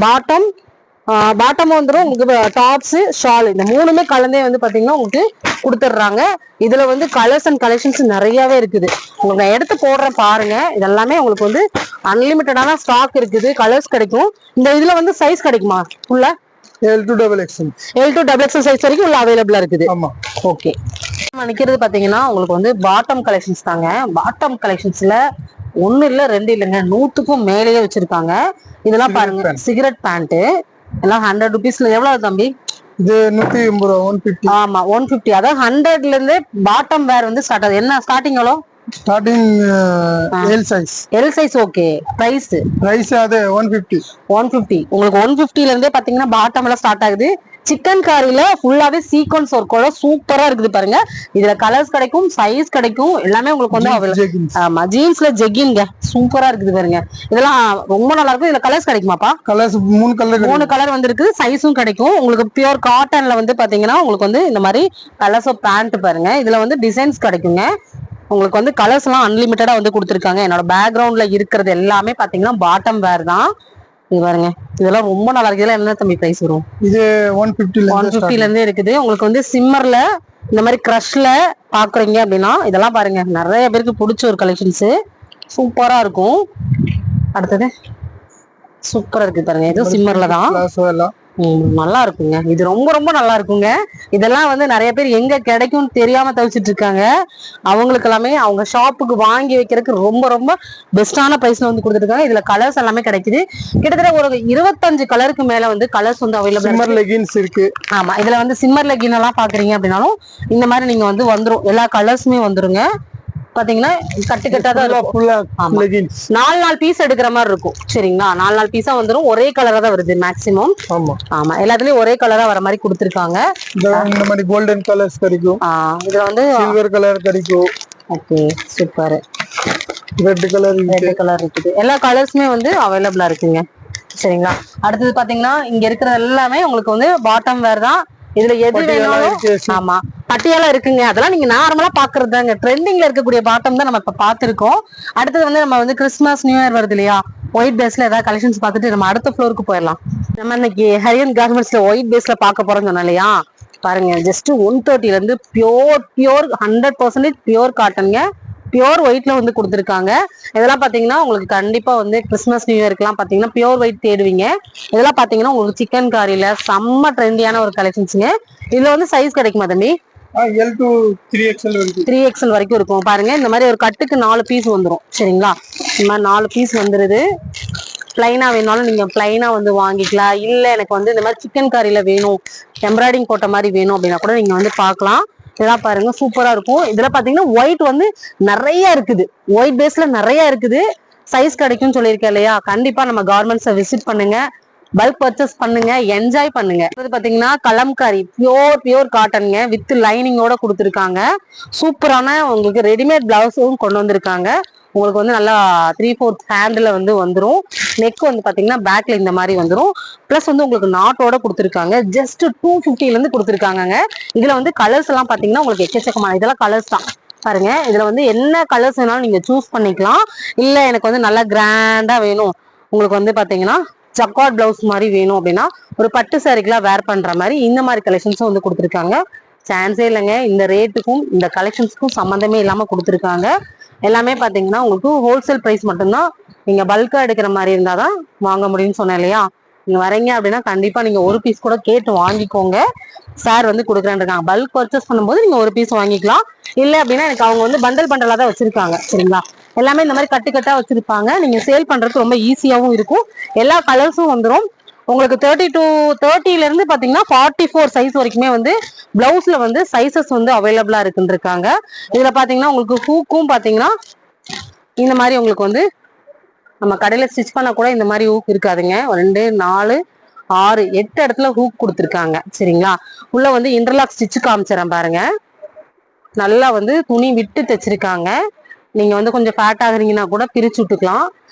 பாட்டம் வந்துடும் உங்களுக்கு. டாப்ஸ் ஷால் இந்த மூணுமே கலந்தே வந்து பாத்தீங்கன்னா உங்களுக்கு கொடுத்துட்றாங்க. இதுல வந்து கலர்ஸ் அண்ட் கலெக்ஷன்ஸ் நிறையவே இருக்குது. உங்களுக்கு நான் எடுத்து போடுறேன் பாருங்க. இதெல்லாமே உங்களுக்கு வந்து அன்லிமிட்டடான ஸ்டாக் இருக்குது. கலர்ஸ் கிடைக்கும். இந்த இதுல வந்து சைஸ் கிடைக்குமா? ஃபுல்லா L to XXL சைஸ் வரைக்கும் உள்ள அவைலபிளா இருக்குது. ஓகே, நம்ம நிக்கிறது பாத்தீங்கன்னா உங்களுக்கு வந்து பாட்டம் கலெக்ஷன்ஸ் தாங்க. பாட்டம் கலெக்ஷன்ஸ்ல 1 இல்ல 2 இல்லைங்க, 100க்கும் மேலேயே வச்சிருக்காங்க. இதெல்லாம் பாருங்க சிகரெட் பேண்ட் எல்லாம் 100 ருபீஸ்ல. எவ்வளவு தம்பி இது? 180 ரூபா. 150. ஆமா 150. அதாவது 100ல இருந்து பாட்டம் வேர் வந்து ஸ்டார்ட் ஆகுது. என்ன ஸ்டார்டிங் எவ்வளோ? Starting L size. Okay, price அது 150. உங்களுக்கு 150ல இருந்தே பாத்தீங்கன்னா பாட்டம் எல்லாம் ஸ்டார்ட் ஆகுது. சிக்கன் காரில ஃபுல்லாவே சீக்வன்ஸ் ஒர்க்கோட சூப்பரா இருக்குது பாருங்க. இதுல கலர்ஸ் கிடைக்கும், சைஸ் கிடைக்கும், எல்லாமே உங்களுக்கு வந்து ஆமா ஜீன்ஸ்ல ஜெகின்ங்க சூப்பரா இருக்குது பாருங்க. இதெல்லாம் ரொம்ப நல்லா இருக்கும். இதுல கலர்ஸ் கிடைக்குமாப்பா? கலர்ஸ் 3 கலர் வந்து இருக்குது. சைஸும் கிடைக்கும். உங்களுக்கு பியூர் காட்டன்ல வந்து பாத்தீங்கன்னா உங்களுக்கு வந்து இந்த மாதிரி கலர்ஸ் ஆஃப் பேண்ட் பாருங்க. இதுல வந்து டிசைன்ஸ் கிடைக்குங்க. உங்களுக்கு வந்து கலர்ஸ் எல்லாம் அன்லிமிட்டடா வந்து கொடுத்துருக்காங்க. என்னோட பேக்ரவுண்ட்ல இருக்கிறது எல்லாமே பாத்தீங்கன்னா பாட்டம் வேர் தான். இது பாருங்க, இதெல்லாம் ரொம்ப நல்லா இருக்கு. இதெல்லாம் என்ன தம்பி பிரைஸ் வரும்? இது 150ல இருந்தே இருக்குது. உங்களுக்கு வந்து சிம்மர்ல இந்த மாதிரி கிரஷ்ல பாக்குறீங்க அப்படின்னா இதெல்லாம் பாருங்க நிறைய பேருக்கு பிடிச்ச ஒரு கலெக்ஷன்ஸ். சூப்பரா இருக்கும். அடுத்தது சூப்பரா இருக்கு பாருங்க. இது சிம்மர்ல தான். நல்லா இருக்குங்க. இது ரொம்ப ரொம்ப நல்லா இருக்குங்க. இதெல்லாம் வந்து நிறைய பேர் எங்க கிடைக்கும்னு தெரியாம தவிச்சிட்டு இருக்காங்க. அவங்களுக்கு எல்லாமே அவங்க ஷாப்புக்கு வாங்கி வைக்கிறதுக்கு ரொம்ப ரொம்ப பெஸ்டான பிரைஸ்ல வந்து கொடுத்துருக்காங்க. இதுல கலர்ஸ் எல்லாமே கிடைக்குது. கிட்டத்தட்ட ஒரு 25 கலருக்கு மேல வந்து கலர்ஸ் வந்து அவைலபிள். சிம்மர் லெகின்ஸ் இருக்கு. ஆமா, இதுல வந்து சிம்மர் லெகின் எல்லாம் பாக்குறீங்க அப்படின்னாலும் இந்த மாதிரி நீங்க வந்து வந்துரும். எல்லா கலர்ஸுமே வந்துருங்க. பாத்தீங்கன்னா கட்டு கட்டா தான் இருக்கும். 4 பீஸ் எடுக்கிற மாதிரி இருக்கும். சரிங்களா, 4 பீஸா வந்துரும். ஒரே கலரா தான் வருது மேக்சிமம். ஆமா, எல்லாத்துலயும் ஒரே கலரா வர மாதிரி கொடுத்துருக்காங்க. இந்த மாதிரி கோல்டன் கலர்ஸ் கிடைக்கும். இதுல வந்து சில்வர் கலர் கிடைக்கும். Okay, super. ரெட் கலர் இருக்குது. எல்லா கலர்ஸுமே வந்து அவைலபிளா இருக்குங்க. சரிங்களா, அடுத்தது பாத்தீங்கன்னா இங்க இருக்கிற எல்லாமே உங்களுக்கு வந்து பாட்டம் வேர் தான். இதுல எது வேணாலும். ஆமா, பட்டியாலா இருக்குங்க. அதெல்லாம் நீங்க நார்மலா பாக்குறதுதாங்க. ட்ரெண்டிங்ல இருக்கக்கூடிய பாட்டம் தான் நம்ம இப்ப பாத்துருக்கோம். அடுத்தது வந்து நம்ம வந்து கிறிஸ்துமஸ் நியூ இயர் வருது இல்லையா, ஒயிட் பேஸ்ல ஏதாவது கலெக்ஷன்ஸ் பார்த்துட்டு நம்ம அடுத்த ஃப்ளோருக்கு போயிடலாம். நம்ம இன்னைக்கு ஹரியன் கார்மெண்ட்ஸ்ல ஒயிட் பேஸ்ல பார்க்க போறோம்னு சொன்னோம் இல்லையா, பாருங்க. ஜஸ்ட் 130 இருந்து பியோர் 100% பியோர் காட்டனுங்க. பியோர் ஒயிட்ல வந்து கொடுத்துருக்காங்க. இதெல்லாம் பாத்தீங்கன்னா உங்களுக்கு கண்டிப்பா வந்து கிறிஸ்துமஸ் நியூ இயர்க்குலாம் பாத்தீங்கன்னா பியோர் ஒயிட் தேடுவீங்க. இதெல்லாம் பாத்தீங்கன்னா உங்களுக்கு சிக்கன் காரியில செம்ம ட்ரெண்டியான ஒரு கலெக்ஷன்ஸுங்க. இதுல வந்து சைஸ் கிடைக்குமா தம்பி? L to 3XL வரைக்கும் இருக்கும். பாருங்க, இந்த மாதிரி ஒரு கட்டுக்கு 4 பீஸ் வந்துடும். சரிங்களா, இந்த மாதிரி 4 பீஸ் வந்துருது. பிளைனா வேணாலும் நீங்க பிளைனா வந்து வாங்கிக்கலாம். இல்ல எனக்கு வந்து இந்த மாதிரி சிக்கன் காரியில வேணும், எம்ப்ராய்டிங் போட்ட மாதிரி வேணும் அப்படின்னா கூட நீங்க வந்து பாக்கலாம். இதெல்லாம் பாருங்க, சூப்பரா இருக்கும். இதுல பாத்தீங்கன்னா ஒயிட் வந்து நிறைய இருக்குது. ஒயிட் பேஸ்ல நிறைய இருக்குது. சைஸ் கிடைக்கும்னு சொல்லியிருக்கேன் இல்லையா, கண்டிப்பா நம்ம கார்மெண்ட்ஸை விசிட் பண்ணுங்க, பல்க் பர்ச்சேஸ் பண்ணுங்க, என்ஜாய் பண்ணுங்க. இது பாத்தீங்கன்னா கலம்காரி பியோர் காட்டனுங்க வித் லைனிங்கோட கொடுத்துருக்காங்க. சூப்பரான உங்களுக்கு ரெடிமேட் பிளவுஸும் கொண்டு வந்திருக்காங்க. உங்களுக்கு வந்து நல்லா 3/4 ஹேண்ட்ல வந்து வந்துரும். நெக் வந்து பாத்தீங்கன்னா பேக்ல இந்த மாதிரி வந்துரும். பிளஸ் வந்து உங்களுக்கு நாட்டோட கொடுத்துருக்காங்க. ஜஸ்ட் 250 இருந்து கொடுத்துருக்காங்க. இதுல வந்து கலர்ஸ் எல்லாம் பாத்தீங்கன்னா உங்களுக்கு எக்கச்சக்கமான இதெல்லாம் கலர்ஸ் தான். பாருங்க, இதுல வந்து என்ன கலர்ஸ் வேணாலும் நீங்க சூஸ் பண்ணிக்கலாம். இல்ல எனக்கு வந்து நல்லா கிராண்டா வேணும், உங்களுக்கு வந்து பாத்தீங்கன்னா ஜக்கார்ட் பிளவுஸ் மாதிரி வேணும் அப்படின்னா ஒரு பட்டு சாரிக்கெல்லாம் வேர் பண்ற மாதிரி இந்த மாதிரி கலெக்ஷன்ஸும் வந்து கொடுத்துருக்காங்க. சான்ஸே இல்லைங்க. இந்த ரேட்டுக்கும் இந்த கலெக்ஷன்ஸ்க்கும் சம்மந்தமே இல்லாம கொடுத்துருக்காங்க. எல்லாமே பாத்தீங்கன்னா உங்களுக்கு ஹோல்சேல் பிரைஸ் மட்டும்தான். நீங்க பல்கா எடுக்கிற மாதிரி இருந்தாதான் வாங்க முடியும்னு சொன்னேன் இல்லையா. நீங்க வரீங்க அப்படின்னா கண்டிப்பா நீங்க ஒரு பீஸ் கூட கேட்டு வாங்கிக்கோங்க. சார் வந்து கொடுக்குறேன்னு இருக்காங்க. பல்க் பர்ச்சேஸ் பண்ணும்போது நீங்க ஒரு பீஸ் வாங்கிக்கலாம். இல்ல அப்படின்னா எனக்கு அவங்க வந்து பண்டலா தான் வச்சிருக்காங்க. சரிங்களா, எல்லாமே இந்த மாதிரி கட்டா வச்சிருப்பாங்க. நீங்க சேல் பண்றதுக்கு ரொம்ப ஈஸியாவும் இருக்கும். எல்லா கலர்ஸும் வந்துடும். உங்களுக்கு 30 இருந்து பாத்தீங்கன்னா 44 சைஸ் வரைக்குமே வந்து பிளவுஸ்ல வந்து சைசஸ் வந்து அவைலபிளா இருக்குன்னு இருக்காங்க. இதுல பாத்தீங்கன்னா உங்களுக்கு ஹூக்கும் பாத்தீங்கன்னா இந்த மாதிரி உங்களுக்கு வந்து நம்ம கடையில ஸ்டிச் பண்ண கூட இந்த மாதிரி ஹூக் இருக்காதுங்க. 2 4 6 8 இடத்துல ஹூக் கொடுத்துருக்காங்க. சரிங்களா, உள்ள வந்து இன்டர்லாக் ஸ்டிச் காமிச்சிடறேன் பாருங்க. நல்லா வந்து துணி விட்டு தைச்சிருக்காங்க. நீங்க வந்து கொஞ்சம் ஃபேட் ஆகுறீங்கன்னா கூட பிரிச்சு விட்டுக்கலாம்.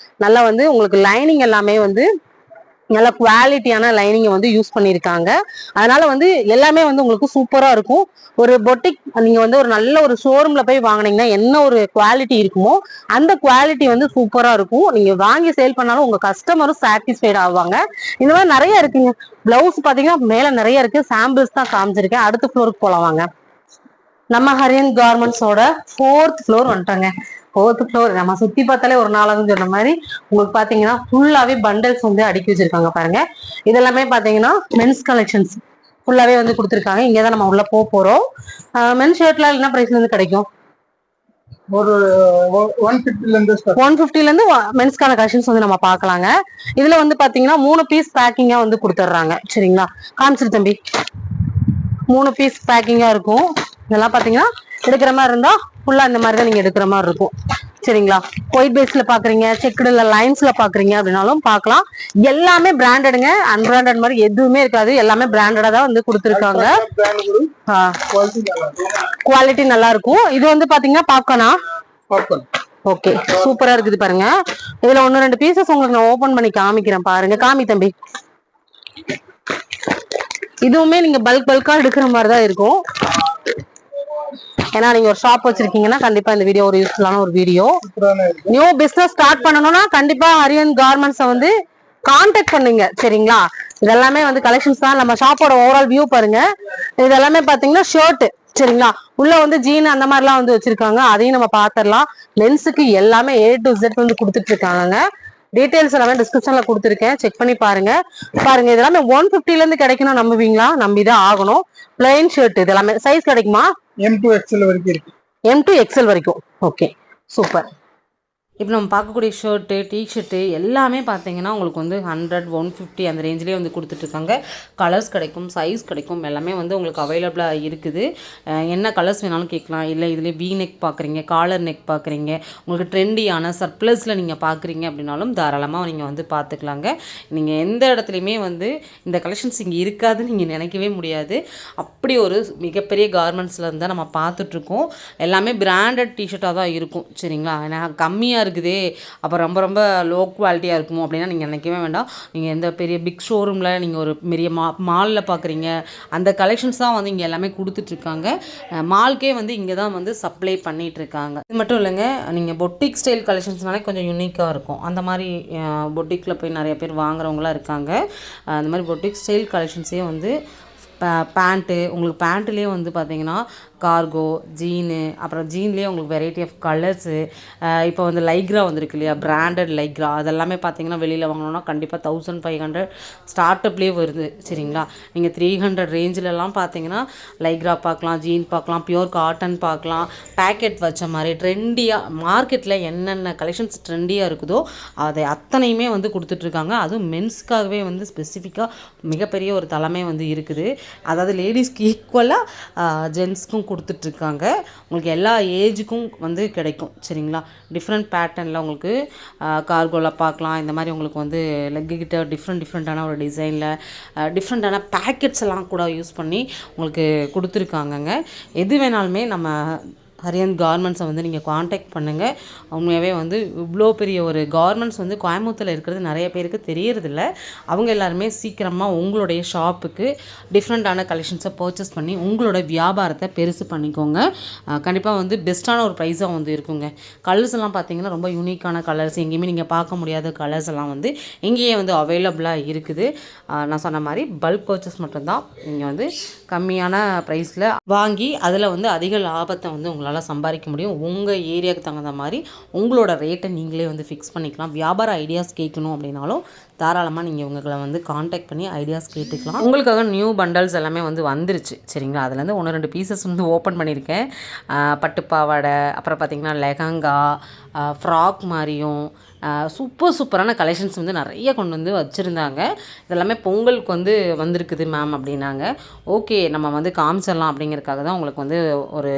நல்லா வந்து உங்களுக்கு லைனிங் எல்லாமே வந்து நல்ல குவாலிட்டியான லைனிங்கை வந்து யூஸ் பண்ணியிருக்காங்க. அதனால வந்து எல்லாமே வந்து உங்களுக்கு சூப்பரா இருக்கும். ஒரு பொட்டிக் நீங்க வந்து ஒரு நல்ல ஒரு ஷோரூம்ல போய் வாங்கினீங்கன்னா என்ன ஒரு குவாலிட்டி இருக்குமோ அந்த குவாலிட்டி வந்து சூப்பரா இருக்கும். நீங்க வாங்கி சேல் பண்ணாலும் உங்க கஸ்டமரும் சாட்டிஸ்ஃபைட் ஆவாங்க. இந்த மாதிரி நிறைய இருக்குங்க. பிளவுஸ் பாத்தீங்கன்னா மேல நிறைய இருக்கு. சாம்பிள்ஸ் தான் காமிச்சிருக்கேன். அடுத்த ஃப்ளோருக்கு போலாம் வாங்க. நம்ம ஹரியன் கார்மெண்ட்ஸோட 4th ஃப்ளோர் வந்துட்டாங்க. 4th ஃப்ளோர் நம்ம சுத்தி பார்த்தாலே ஒரு நாளாகும் சொன்ன மாதிரி உங்களுக்கு பாத்தீங்கன்னா ஃபுல்லாவே பண்டல்ஸ் வந்து அடுக்கி வச்சிருக்காங்க. பாருங்க, இதெல்லாமே பாத்தீங்கன்னா மென்ஸ் கலெக்ஷன்ஸ் ஃபுல்லாவே வந்து கொடுத்துருக்காங்க. இங்கதான் நம்ம உள்ள போறோம். மென்ஸ் ஷர்ட்லாம் என்ன பிரைஸ்ல இருந்து கிடைக்கும்? ஒரு 150 இருந்து மென்ஸ்கான கலெக்ஷன்ஸ் வந்து நம்ம பாக்கலாங்க. இதுல வந்து பாத்தீங்கன்னா 3 பீஸ் பேக்கிங்கா வந்து கொடுத்துட்றாங்க. சரிங்களா, காமிச்சிரு தம்பி. 3 பீஸ் பேக்கிங்கா இருக்கும். இதெல்லாம் பாத்தீங்கன்னா எடுக்கிற மாதிரி இருந்தா ஃபுல்லா இந்த மாதிரி தான் நீங்க எடுக்கிற மாதிரி இருக்கும். சரிங்களா, ஒயிட் பேஸ்ல பாக்குறீங்க, செக்குடுல லைன்ஸ்ல பாக்குறீங்க அப்படின்னாலும் பாக்கலாம். எல்லாமே பிராண்டடுங்க. அன்பிராண்டட் மாதிரி எதுவுமே இருக்காது. எல்லாமே பிராண்டடா தான் வந்து கொடுத்துருக்காங்க. குவாலிட்டி நல்லா இருக்கும். இது வந்து பாத்தீங்கன்னா பாப்கார்னா. ஓகே, சூப்பரா இருக்குது பாருங்க. இதுல 1-2 பீசஸ் உங்களுக்கு நான் ஓபன் பண்ணி காமிக்கிறேன் பாருங்க. காமி தம்பி. இதுவுமே நீங்க பல்கா எடுக்கிற மாதிரி தான் இருக்கும். ஏன்னா நீங்க ஒரு ஷாப் வச்சிருக்கீங்கன்னா கண்டிப்பா இந்த வீடியோ ஒரு யூஸ்ஃபுல்லான ஒரு வீடியோ. நியூ பிசினஸ் ஸ்டார்ட் பண்ணணும்னா கண்டிப்பா ஹரியன் கார்மெண்ட்ஸை வந்து கான்டாக்ட் பண்ணுங்க. சரிங்களா, இதெல்லாமே வந்து கலெக்ஷன்ஸ் தான். நம்ம ஷாப்போட ஓவரால் வியூ பாருங்க. இதெல்லாமே பாத்தீங்கன்னா ஷர்ட். சரிங்களா, உள்ள வந்து ஜீன் அந்த மாதிரி எல்லாம் வந்து வச்சிருக்காங்க. அதையும் நம்ம பாத்திரலாம். மென்ஸுக்கு எல்லாமே A to Z வந்து கொடுத்துட்டு இருக்காங்க. டீடைல்ஸ் எல்லாமே டிஸ்கிரிப்ஷன்ல கொடுத்துருக்கேன், செக் பண்ணி பாருங்க. பாருங்க இதெல்லாமே 150ல இருந்து கிடைக்கணும், நம்புவீங்களா? நம்பிதான் ஆகணும். பிளைன் ஷர்ட் இது எல்லாமே சைஸ் கிடைக்குமா? M2XL வரைக்கும் இருக்கு. M2XL வரைக்கும். Okay, super. இப்போ நம்ம பார்க்கக்கூடிய ஷர்ட்டு, டிஷர்ட்டு எல்லாமே பார்த்தீங்கன்னா உங்களுக்கு வந்து 100, 150 அந்த ரேஞ்சிலே வந்து கொடுத்துட்ருக்காங்க. கலர்ஸ் கிடைக்கும், சைஸ் கிடைக்கும், எல்லாமே வந்து உங்களுக்கு அவைலபிளாக இருக்குது. என்ன கலர்ஸ் வேணாலும் கேட்கலாம். இல்லை இதில் வி நெக் பார்க்குறீங்க, காலர் நெக் பார்க்குறீங்க, உங்களுக்கு ட்ரெண்டியான சர்ப்ளஸில் நீங்கள் பார்க்குறீங்க அப்படின்னாலும் தாராளமாக நீங்கள் வந்து பார்த்துக்கலாங்க. நீங்கள் எந்த இடத்துலையுமே வந்து இந்த கலெக்ஷன்ஸ் இங்கே இருக்காதுன்னு நீங்கள் நினைக்கவே முடியாது. அப்படி ஒரு மிகப்பெரிய கார்மெண்ட்ஸில் இருந்தால் நம்ம பார்த்துட்ருக்கோம். எல்லாமே பிராண்டட் டிஷர்ட்டாக தான் இருக்கும், சரிங்களா? ஏன்னா கம்மியாக இருக்குதே, அப்போ ரொம்ப ரொம்ப லோ குவாலிட்டியாக இருக்குமோ அப்படின்னா நீங்கள் நினைக்கவே வேண்டாம். நீங்கள் எந்த பெரிய பிக் ஷோரூமில் நீங்கள் ஒரு பெரிய மாலில் பார்க்குறீங்க, அந்த கலெக்ஷன்ஸ் தான் வந்து இங்கே எல்லாமே கொடுத்துட்ருக்காங்க. மால்கே வந்து இங்கே தான் வந்து சப்ளை பண்ணிகிட்ருக்காங்க. இது மட்டும் இல்லைங்க, நீங்கள் பொட்டிக் ஸ்டைல் கலெக்ஷன்ஸ்னாலே கொஞ்சம் யூனிக்காக இருக்கும். அந்த மாதிரி பொட்டிக்கில் போய் நிறைய பேர் வாங்குறவங்களாம் இருக்காங்க. அந்த மாதிரி பொட்டிக் ஸ்டைல் கலெக்ஷன்ஸே வந்து பேண்ட்டு, உங்களுக்கு பேண்ட்டுலேயே வந்து பார்த்தீங்கன்னா கார்கோ, ஜீனு, அப்புறம் ஜீன்லேயே உங்களுக்கு வெரைட்டி ஆஃப் கலர்ஸு. இப்போ வந்து லைக்ரா வந்துருக்கு இல்லையா, பிராண்டட் லைக்ரா, அதெல்லாமே பார்த்தீங்கன்னா வெளியில் வாங்கினோன்னா கண்டிப்பாக 1500 ஸ்டார்ட்அப்லேயே வருது, சரிங்களா? நீங்கள் 300 ரேஞ்சிலலாம் பார்த்தீங்கன்னா லைக்ரா பார்க்கலாம், ஜீன் பார்க்கலாம், பியூர் காட்டன் பார்க்கலாம். பேக்கெட் வச்ச மாதிரி ட்ரெண்டியாக மார்க்கெட்டில் என்னென்ன கலெக்ஷன்ஸ் ட்ரெண்டியாக இருக்குதோ அதை அத்தனையுமே வந்து கொடுத்துட்ருக்காங்க. அதுவும் மென்ஸ்க்காகவே வந்து ஸ்பெசிஃபிக்காக மிகப்பெரிய ஒரு தலைமை வந்து இருக்குது. அதாவது லேடிஸ்க்கு ஈக்குவலாக ஜென்ஸ்க்கும் கொடுத்துட்ருக்காங்க. உங்களுக்கு எல்லா ஏஜுக்கும் வந்து கிடைக்கும், சரிங்களா? டிஃப்ரெண்ட் பேட்டர்னில் உங்களுக்கு கார்கோவில் பார்க்கலாம். இந்த மாதிரி உங்களுக்கு வந்து லெக்குக்கிட்ட டிஃப்ரெண்ட்டான ஒரு டிசைனில் டிஃப்ரெண்ட்டான பேக்கெட்ஸ் எல்லாம் கூட யூஸ் பண்ணி உங்களுக்கு கொடுத்துருக்காங்கங்க. எது வேணாலுமே நம்ம ஹரியன் கார்மெண்ட்ஸை வந்து நீங்கள் காண்டாக்ட் பண்ணுங்கள். உண்மையாகவே வந்து இவ்வளோ பெரிய ஒரு கார்மெண்ட்ஸ் வந்து கோயம்புத்தூரில் இருக்கிறது நிறைய பேருக்கு தெரியறதில்ல. அவங்க எல்லாருமே சீக்கிரமாக உங்களுடைய ஷாப்புக்கு டிஃப்ரெண்ட்டான கலெக்ஷன்ஸை பர்ச்சேஸ் பண்ணி உங்களோட வியாபாரத்தை பெருசு பண்ணிக்கோங்க. கண்டிப்பாக வந்து பெஸ்ட்டான ஒரு ப்ரைஸாக வந்து இருக்குங்க. கலர்ஸ் எல்லாம் பார்த்தீங்கன்னா ரொம்ப யூனிக்கான கலர்ஸ், எங்கேயுமே நீங்கள் பார்க்க முடியாத கலர்ஸ் எல்லாம் வந்து இங்கேயே வந்து அவைலபிளாக இருக்குது. நான் சொன்ன மாதிரி பல்க் பர்ச்சேஸ் மட்டும்தான் நீங்கள் வந்து கம்மியான ப்ரைஸில் வாங்கி அதில் வந்து அதிக லாபத்தை வந்து உங்களால் சம்பாதிக்க முடியும். உங்கள் ஏரியாவுக்கு தகுந்த மாதிரி உங்களோட ரேட்டை நீங்களே வந்து ஃபிக்ஸ் பண்ணிக்கலாம். வியாபார ஐடியாஸ் கேட்கணும் அப்படின்னாலும் தாராளமாக நீங்கள் உங்களை வந்து காண்டாக்ட் பண்ணி ஐடியாஸ் கேட்டுக்கலாம். உங்களுக்காக நியூ பண்டல்ஸ் எல்லாமே வந்து வந்துருச்சு, சரிங்களா? அதுலேருந்து 1-2 பீசஸ் வந்து ஓப்பன் பண்ணியிருக்கேன். பட்டுப்பாவாடை, அப்புறம் பார்த்திங்கன்னா லெஹங்கா, ஃப்ராக் மாதிரியும் சூப்பரான கலெக்ஷன்ஸ் வந்து நிறைய கொண்டு வந்து வச்சுருந்தாங்க. இதெல்லாமே பொங்கலுக்கு வந்து வந்திருக்குது மேம் அப்படின்னாங்க. ஓகே, நம்ம வந்து காமிச்சிடலாம் அப்படிங்கிறதுக்காக தான் உங்களுக்கு வந்து ஒரு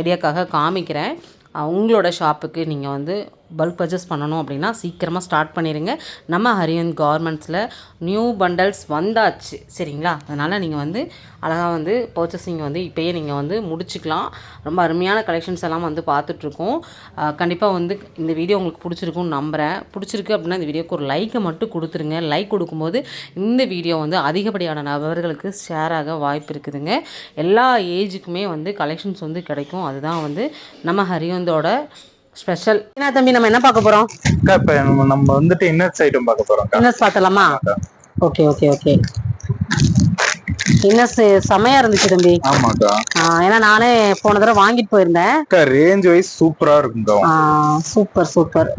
ஐடியாக்காக காமிக்கிறேன். உங்களோட ஷாப்புக்கு நீங்கள் வந்து பல்க் பர்ச்சேஸ் பண்ணணும் அப்படின்னா சீக்கிரமாக ஸ்டார்ட் பண்ணிடுங்க. நம்ம ஹரியன் கார்மெண்ட்ஸில் நியூ பண்டல்ஸ் வந்தாச்சு, சரிங்களா? அதனால் நீங்கள் வந்து அழகாக வந்து பர்ச்சேசிங் வந்து இப்போயே நீங்கள் வந்து முடிச்சுக்கலாம். ரொம்ப அருமையான கலெக்ஷன்ஸ் எல்லாம் வந்து பார்த்துட்ருக்கோம். கண்டிப்பாக வந்து இந்த வீடியோ உங்களுக்கு பிடிச்சிருக்குன்னு நம்புகிறேன். பிடிச்சிருக்கு அப்படின்னா இந்த வீடியோக்கு ஒரு லைக்கை மட்டும் கொடுத்துருங்க. லைக் கொடுக்கும்போது இந்த வீடியோ வந்து அதிகப்படியான நபர்களுக்கு ஷேர் ஆக வாய்ப்பு இருக்குதுங்க. எல்லா ஏஜுக்குமே வந்து கலெக்ஷன்ஸ் வந்து கிடைக்கும். அதுதான் வந்து நம்ம ஹரியந்தோட ஸ்பெஷல். என்ன தம்பி, நம்ம என்ன பார்க்க போறோம்? இப்ப நம்ம வந்துட்டு இன்னர்ஸ் ஐட்டம் பார்க்க போறோம். இன்னர்ஸ் பார்த்தலாமா? Okay okay okay. இன்னர்ஸ் செமையா இருந்துச்சு தம்பி. ஆமாக்கா. ஏன்னா நானே போன தடவை வாங்கிட்டு போயிருந்தேன். ரேஞ்ச் வைஸ் சூப்பரா இருக்குங்க. Super super.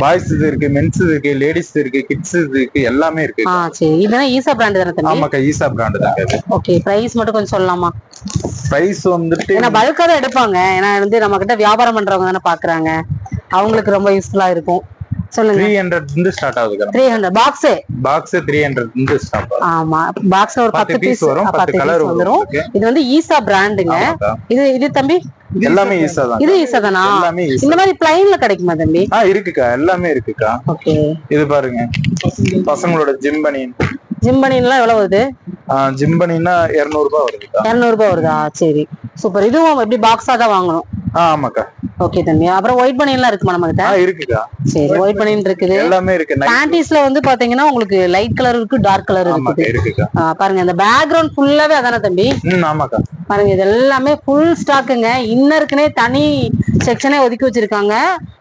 பாய்ஸ் இது இருக்கு, மென்ஸ் இருக்கு, லேடிஸ் இருக்கு, கிட்ஸ் இருக்கு, எல்லாமே இருக்கு. சரி, இதெல்லாம் ஈசா பிராண்ட் தானே தம்பி? ஆமாக்கா, ஈசா பிராண்ட் தான். ஓகே, பிரைஸ் மட்டும் கொஞ்சம் சொல்லலாமா? பிரைஸ் வந்துட்டு ஏன்னா பல்கா தான் எடுப்பாங்க. ஏன்னா வந்து நம்ம கிட்ட வியாபாரம் பண்றவங்க தானே பாக்குறாங்க, அவங்களுக்கு ரொம்ப யூஸ்ஃபுல்லா இருக்கும். சொல்லுங்க. 300 இருந்து ஸ்டார்ட் ஆகுது. 300 பாக்ஸ் 300 இருந்து ஸ்டார்ட் ஆகுது. ஆமா, பாக்ஸ்ல ஒரு 10 பீஸ் வரும், 10 கலர் வந்துரும். இது வந்து ஈசா பிராண்டுங்க. இது தம்பி எல்லாமே ஈசா தான். இது ஈசா தானா? எல்லாமே ஈசா. இந்த மாதிரி பிளைன்ல கிடைக்குமா தம்பி? இருக்குக்கா, எல்லாமே இருக்குக்கா. ஓகே, இது பாருங்க, பசங்களோட ஜிம் பனியன். ஜிம் பனியன்லாம் எவ்வளவு வருது? ஜிம் பனியன்னா 200 ரூபாய் வருதுக்கா. 200 ரூபாய் வருதா? சரி, சூப்பர். இதுவும் எப்படி பாக்ஸா தான் வாங்கணும்? ஆமாக்கா. ஓகே தம்பி. அப்புறம் ஒயிட் பனியன்லாம் இருக்குமா நம்ம கிட்ட? இருக்குக்கா. சரி, ஒயிட் பனியன் இருக்குது, எல்லாமே இருக்கு. பேண்டீஸ்ல வந்து பாத்தீங்கன்னா உங்களுக்கு லைட் கலர் இருக்கு, டார்க் கலர் இருக்குக்கா. பாருங்க, இந்த பேக்ரவுண்ட் ஃபுல்லாவே அதானே தம்பி? ஆமாக்கா. பாருங்க, இது எல்லாமே ஃபுல் ஸ்டாக்குங்க. இன்னருக்குனே தனி செக்ஷனே ஒதுக்கி வச்சிருக்காங்க.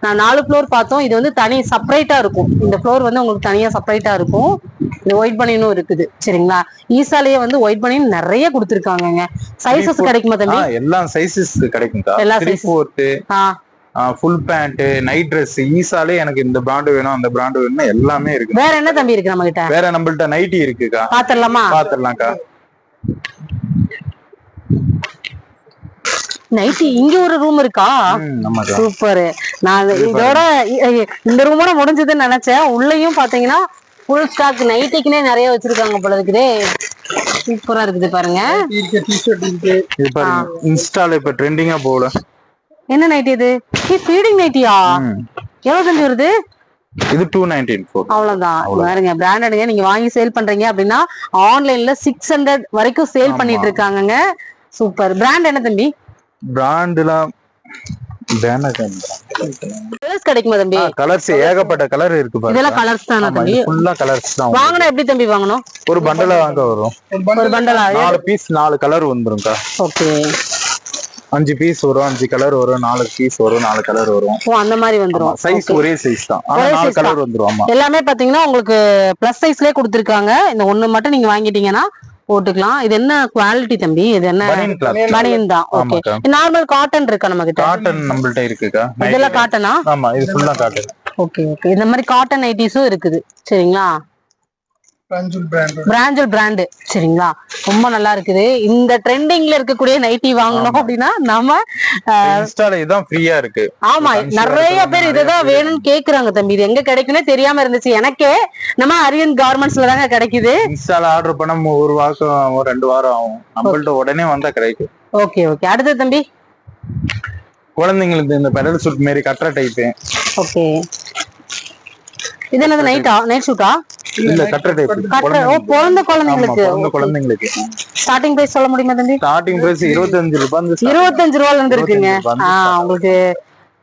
நான் 4 ஃப்ளோர் பார்த்தோம். இது வந்து தனி செப்பரேட்டா இருக்கும். இந்த ஃப்ளோர் வந்து உங்களுக்கு தனியா செப்பரேட்டா இருக்கும். இந்த ஒயிட் பனியனும் இருக்குது, சரிங்களா? ஈசாலேயே வந்து ஒயிட் பனியன் நிறைய கொடுத்துருக்காங்க. சைசஸ் கிடைக்குமா தம்பி? எல்லா சைஸஸ் கிடைக்கும்க்கா. எல்லா 3/4 ஃபுல் பேண்ட், நைட் ட்ரெஸ், ஈசாலே எனக்கு இந்த பிராண்ட் வேணும் அந்த பிராண்ட் வேணும் எல்லாமே இருக்கு. வேற என்ன தம்பி இருக்கு நம்ம கிட்ட? வேற நம்மள்ட்ட நைட்டி இருக்குக்கா, பாத்துடலாமா? பாத்துடலாம்க்கா. நைட்டி இங்க ஒரு ரூம் இருக்கா? சூப்பர். நான் இதோட இந்த ரூமோட முடிஞ்சதுன்னு நினைச்சேன். உள்ளயும் பாத்தீங்கன்னா ஃபுல் ஸ்டாக் நைட்டிக்குனே நிறைய வச்சிருக்காங்க போல இருக்குது. சூப்பரா இருக்குது பாருங்க. இது பாருங்க இன்ஸ்டால இப்ப ட்ரெண்டிங்கா போல. என்ன நைட்டி இது? ஃபீடிங் நைட்டியா? எவ்வளவு தம்பி வருது? இது 294. அவ்வளவுதான். பாருங்க பிராண்டடுங்க. நீங்க வாங்கி சேல் பண்றீங்க அப்படின்னா ஆன்லைன்ல 600 வரைக்கும் சேல் பண்ணிட்டு இருக்காங்க. சூப்பர். பிராண்ட் என்ன தம்பி? பிராண்ட்லாம் கிடைக்குமா தம்பி? கலர்ஸ் ஏகப்பட்ட கலர் இருக்கு பாருங்க. இதெல்லாம் கலர்ஸ் தானா தம்பி? ஃபுல்லா கலர்ஸ் தான். வாங்குனா எப்படி தம்பி வாங்கணும்? ஒரு பண்டலா வாங்க வரும். ஒரு பண்டலா 4 பீஸ் 4 கலர் வந்துரும்க்கா. ஓகே. 5 பீஸ் வரும், 5 கலர் வரும், 4 பீஸ் வரும், 4 கலர் வரும். ஓ அந்த மாதிரி வந்துரும். சைஸ் ஒரே சைஸ் தான். ஆனா 4 கலர் வந்துரும். ஆமா. எல்லாமே பாத்தீங்கன்னா உங்களுக்கு பிளஸ் சைஸ்லயே கொடுத்திருக்காங்க. இந்த ஒண்ணு மட்டும் நீங்க வாங்கிட்டீங்கன்னா போட்டுக்கலாம். இது என்ன குவாலிட்டி தம்பி? இது என்ன? பனியன் தான். ஓகே. நார்மல் காட்டன் இருக்கா நம்ம கிட்ட? காட்டன் நம்மள்ட்ட இருக்குக்கா. இதெல்லாம் காட்டனா? ஆமா இது ஃபுல்லா காட்டன். Okay okay. இந்த மாதிரி காட்டன் நைட்டிஸும் இருக்குது. சரிங்களா? பிராஞ்சல் பிராண்ட். சரிங்களா? ரொம்ப நல்லா இருக்குது. இந்த ட்ரெண்டிங்ல இருக்கக்கூடிய நைட்டி வாங்கணும் அப்படின்னா நம்ம இன்ஸ்டால இதான் ஃப்ரீயா இருக்கு. ஆமா நிறைய பேர் இததான் வேணும்னு கேக்குறாங்க தம்பி. இது எங்க கிடைக்கும்னே தெரியாம இருந்துச்சு எனக்கே. நம்ம அரியன் கார்மெண்ட்ஸ்ல தாங்க கிடைக்குது. இன்ஸ்டால ஆர்டர் பண்ண ஒரு வாரம் 2 வாரம் ஆகும். நம்மள்ட்ட உடனே வந்தா கிடைக்கும். Okay okay. அடுத்து தம்பி குழந்தைங்களுக்கு இந்த பெடல் சூட் மாதிரி கட்டுற டைப். ஓகே. இது என்னது? நைட் ஷூட்டா? இல்ல கட்டர் டைப். ஓ குழந்தைங்களுக்கு. ஸ்டார்டிங் பிரைஸ் சொல்ல முடியுமா தம்பி? ஸ்டார்டிங் பிரைஸ் 25 ரூபாய். 25 ரூபாயில இருந்து இருக்குங்க. உங்களுக்கு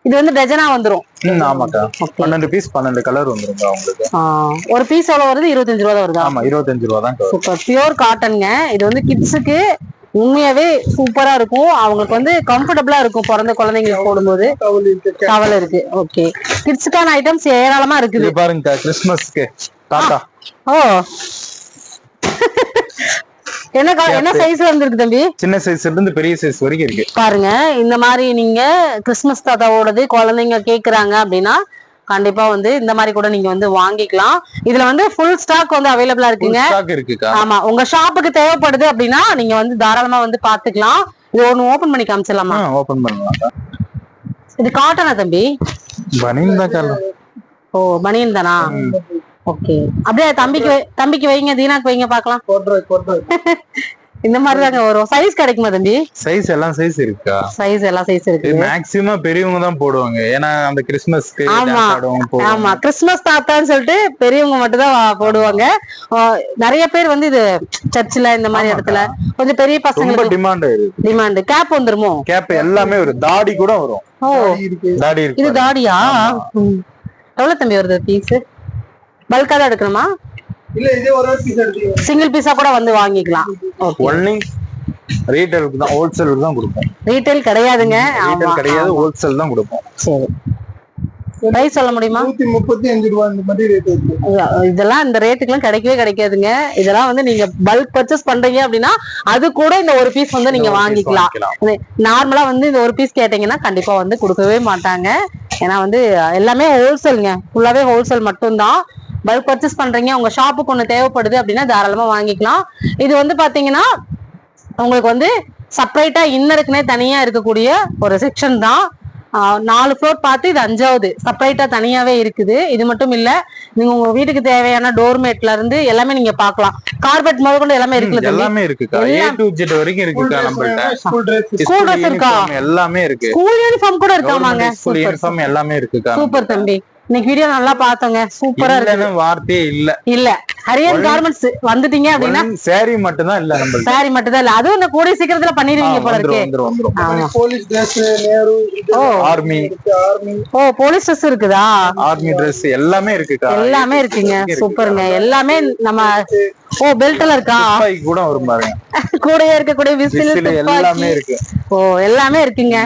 இது வந்து டஜனா வந்துரும். ஆமாக்கா. 12 பீஸ் 12 கலர் வந்துருங்க உங்களுக்கு. ஒரு பீஸ் எவ்வளவு வருது? 25 ரூபாய் வருதா? ஆமா 25 ரூபாய் தான். சூப்பர். பியூர் காட்டன்ங்க. இது வந்து கிட்ஸுக்கு உண்மையாவே சூப்பரா இருக்கும். அவங்களுக்கு வந்து கம்ஃபர்டபுளா இருக்கும். பிறந்த குழந்தைங்களுக்கு போடும்போது. டவல் இருக்கு. ஓகே. கிட்ஸுக்கான ஐட்டம்ஸ் ஏராளமா இருக்குது. பாருங்க கிறிஸ்மஸ்க்கு டாடா. ஓ என்ன சைஸ்ல இருக்கு தம்பி? சின்ன சைஸ்ல இருந்து பெரிய சைஸ் வரைக்கும் இருக்கு. பாருங்க இந்த மாதிரி நீங்க கிறிஸ்மஸ் தாத்தாவோடது குழந்தைங்க கேக்குறாங்க அப்படின்னா கண்டிப்பா வந்து இந்த மாதிரி கூட நீங்க வந்து வாங்கிக்கலாம். இதுல வந்து ஃபுல் ஸ்டாக் வந்து அவைலபிளா இருக்குங்க. ஆமா உங்க ஷாப்புக்கு தேவைப்படுது அப்படின்னா நீங்க வந்து தாராளமா வந்து பாத்துக்கலாம். இது ஒண்ணு ஓபன் பண்ணி காமிச்சிடலாமா? ஓபன் பண்ணலாம். இது காட்டனா தம்பி? பனியன் தான். ஓ பனியன் தானா? ஓகே. அப்படியே தம்பிக்கு வைங்க, தீனாக்கு வைங்க பாக்கலாம். இந்த மாதிரி தாங்க வரும். சைஸ் கிடைக்குமா தம்பி? சைஸ் எல்லாம் சைஸ் இருக்கா? சைஸ் எல்லாம் சைஸ் இருக்கு. மேக்ஸிமம் பெரியவங்க தான் போடுவாங்க. ஏன்னா அந்த கிறிஸ்மஸ்க்கு. ஆமா கிறிஸ்மஸ் தாத்தான்னு சொல்லிட்டு பெரியவங்க மட்டும் தான் போடுவாங்க. நிறைய பேர் வந்து இது சர்ச்சில் இந்த மாதிரி இடத்துல கொஞ்சம் பெரிய பசங்க டிமாண்ட். கேப் வந்துருமோ? கேப் எல்லாமே வரும். தாடி கூட வரும். ஓ தாடி இருக்கு. இது தாடியா? எவ்வளவு தம்பி வருது பீஸ்? பல்கா தான் எடுக்கணுமா? இல்ல இதே ஒரு பீஸ் எடுத்துக்கலாம். சிங்கிள் பீஸா கூட வந்து வாங்கிக்கலாம். ஒன்லி ரீட்டைலுக்கு தான், ஹோல்சேலுக்கு தான் கொடுப்போம். ரீட்டைல் கிடையாதுங்க. ரீட்டைல் கிடையாது, ஹோல்சேல் தான் கொடுப்போம். சரி பிரைஸ் சொல்ல முடியுமா? 135 ரூபாய் இந்த மாதிரி ரேட் இருக்கு. இதெல்லாம் இந்த ரேட்டுக்குலாம் கிடைக்கவே கிடைக்காதுங்க. இதெல்லாம் வந்து நீங்க பல்க் பர்ச்சேஸ் பண்றீங்க அப்படின்னா அது கூட இந்த ஒரு பீஸ் வந்து நீங்க வாங்கிக்கலாம். நார்மலா வந்து இந்த ஒரு பீஸ் கேட்டீங்கன்னா கண்டிப்பா வந்து கொடுக்கவே மாட்டாங்க. ஏன்னா வந்து எல்லாமே ஹோல்சேல்ங்க. ஃபுல்லாவே ஹோல்சேல் மட்டும்தான். பல்க் பர்ச்சேஸ் பண்றீங்க, உங்க ஷாப்புக்கு ஒண்ணு தேவைப்படுது அப்படின்னா தாராளமா வாங்கிக்கலாம். இது வந்து பாத்தீங்கன்னா உங்களுக்கு வந்து செப்பரேட்டா இன்னருக்குனே தனியா இருக்கக்கூடிய ஒரு செக்ஷன் தான். 4 ஃப்ளோர் பார்த்து இது 5வது செப்பரேட்டா தனியாவே இருக்குது. இது மட்டும் இல்ல, நீங்க உங்க வீட்டுக்கு தேவையான டோர்மேட்ல இருந்து எல்லாமே நீங்க பாக்கலாம். கார்பெட் முதற்கொண்டு எல்லாமே இருக்குல்ல? எல்லாமே இருக்குக்கா. A to Z வரைக்கும் இருக்குக்கா. நம்மள்ட்ட ஸ்கூல் ட்ரெஸ் இருக்கா? எல்லாமே இருக்கு. ஸ்கூல் யூனிஃபார்ம் கூட இருக்காமாங்க. ஸ்கூல் யூனிஃபார்ம் எல்லாமே இருக்குக்கா. சூப்பர் தம்பி. இன்னைக்கு வீடியோ நல்லா பார்த்தோங்க. சூப்பரா இருக்கு. வார்த்தையே இல்ல. ஹரியன் கார்மெண்ட்ஸ் வந்துட்டீங்க அப்படின்னா சாரி மட்டும் தான் இல்ல. நம்ம சாரி மட்டும் தான் இல்ல. அதுவும் இந்த கூடிய சீக்கிரத்துல பண்ணிடுவீங்க போல இருக்கு. Police Dress, Nehru, army. ஓ போலீஸ் Dress இருக்குதா? ஆர்மி Dress எல்லாமே இருக்குக்கா. எல்லாமே இருக்குங்க. சூப்பருங்க. எல்லாமே நம்ம ஓ பெல்ட் எல்லாம் இருக்கா? துப்பாக்கி கூட வரும் பாருங்க. கூடயே இருக்கக்கூடிய விசில் எல்லாமே இருக்கு. ஓ எல்லாமே இருக்குங்க.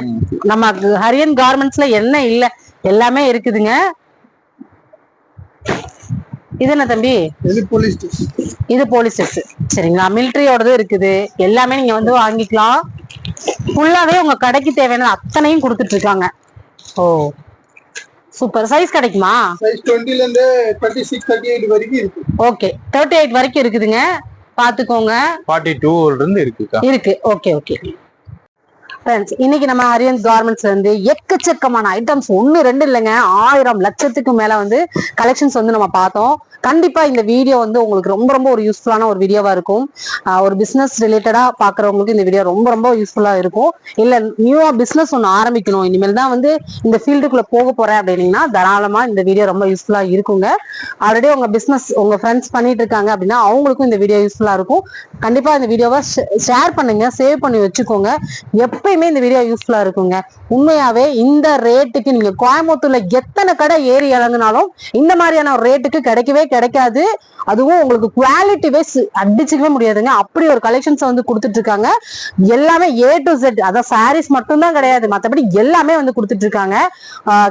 நம்ம ஹரியன் கார்மெண்ட்ஸ்ல என்ன இல்ல எல்லாமே இருக்குதுங்க. இது என்ன தம்பி? இது போலீஸ் Dress. இது போலீஸ் Dress. சரிங்களா? மிலிட்டரியோடது இருக்குது. எல்லாமே நீங்க வந்து வாங்கிக்கலாம். ஃபுல்லாவே உங்க கடைக்கு தேவையான அத்தனையும் கொடுத்துட்டு இருக்காங்க. ஓ சூப்பர். சைஸ் கிடைக்குமா? சைஸ் 20ல இருந்து 36 38 வரைக்கும் இருக்கு. ஓகே 38 வரைக்கும் இருக்குதுங்க, பாத்துக்கோங்க. 42 இருந்து இருக்குக்கா. இருக்கு. ஓகே ஓகே ஃப்ரெண்ட்ஸ், இன்னைக்கு நம்ம அரியன்ஸ் கார்மெண்ட்ஸ்ல இருந்து எக்கச்சக்கமான ஐட்டம்ஸ், 1 2 இல்லைங்க, 1000 லட்சத்துக்கு மேல வந்து கலெக்ஷன்ஸ் வந்து நம்ம பார்த்தோம். கண்டிப்பா இந்த வீடியோ வந்து உங்களுக்கு ரொம்ப ரொம்ப ஒரு யூஸ்ஃபுல்லான ஒரு வீடியோவா இருக்கும். ஒரு பிசினஸ் ரிலேட்டடா பாக்குறவங்களுக்கு இந்த வீடியோ ரொம்ப ரொம்ப யூஸ்ஃபுல்லா இருக்கும். இல்ல நியூவா பிசினஸ் ஒன்று ஆரம்பிக்கணும், இனிமேல் தான் வந்து இந்த ஃபீல்டுக்குள்ள போக போறேன் அப்படின்னீங்கன்னா தாராளமா இந்த வீடியோ ரொம்ப யூஸ்ஃபுல்லா இருக்குங்க. ஆல்ரெடி உங்க பிசினஸ் உங்க ஃப்ரெண்ட்ஸ் பண்ணிட்டு இருக்காங்க அப்படின்னா அவங்களுக்கும் இந்த வீடியோ யூஸ்ஃபுல்லா இருக்கும். கண்டிப்பா இந்த வீடியோவை ஷேர் பண்ணுங்க, சேவ் பண்ணி வச்சுக்கோங்க. எப்பயுமே இந்த வீடியோ யூஸ்ஃபுல்லா இருக்குங்க. உண்மையாவே இந்த ரேட்டுக்கு நீங்க கோயம்புத்தூர்ல எத்தனை கடை ஏறி இறங்கினாலும் இந்த மாதிரியான ஒரு ரேட்டுக்கு கிடைக்கவே கிடைக்காது. அதுவும் உங்களுக்கு குவாலிட்டி வைஸ் அடிச்சுக்கவே முடியாதுங்க. அப்படி ஒரு கலெக்ஷன்ஸ் வந்து கொடுத்துட்டு இருக்காங்க. எல்லாமே A to Z, அதான் சாரீஸ் மட்டும் தான் கிடையாது, மற்றபடி எல்லாமே வந்து கொடுத்துட்டு இருக்காங்க.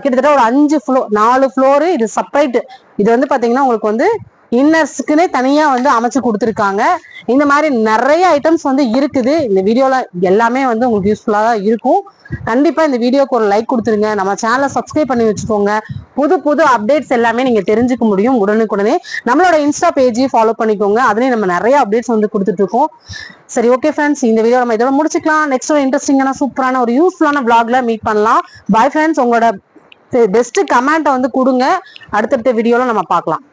கிட்டத்தட்ட ஒரு 5 ஃப்ளோர் 4 ஃப்ளோரு இது செப்பரேட். இது வந்து பாத்தீங்கன்னா உங்களுக்கு வந்து இன்னர்ஸ்க்குன்னே தனியா வந்து அமைச்சு கொடுத்துருக்காங்க. இந்த மாதிரி நிறைய ஐட்டம்ஸ் வந்து இருக்குது. இந்த வீடியோல எல்லாமே வந்து உங்களுக்கு யூஸ்ஃபுல்லா தான் இருக்கும். கண்டிப்பா இந்த வீடியோக்கு ஒரு லைக் கொடுத்துருங்க. நம்ம சேனலை சப்ஸ்கிரைப் பண்ணி வச்சுக்கோங்க. புது புது அப்டேட்ஸ் எல்லாமே நீங்க தெரிஞ்சுக்க முடியும் உடனுக்குடனே. நம்மளோட இன்ஸ்டா பேஜையும் ஃபாலோ பண்ணிக்கோங்க, அதுலயும் நம்ம நிறைய அப்டேட்ஸ் வந்து கொடுத்துட்டு இருக்கோம். சரி, ஓகே ஃப்ரெண்ட்ஸ், இந்த வீடியோ நம்ம இதோட முடிச்சுக்கலாம். நெக்ஸ்ட் ஒரு இன்ட்ரெஸ்டிங்கான சூப்பரான ஒரு யூஸ்ஃபுல்லான vlogல மீட் பண்ணலாம். Bye friends. உங்களோட பெஸ்ட் கமெண்ட்டை வந்து கொடுங்க. அடுத்தடுத்த வீடியோல நம்ம பார்க்கலாம்.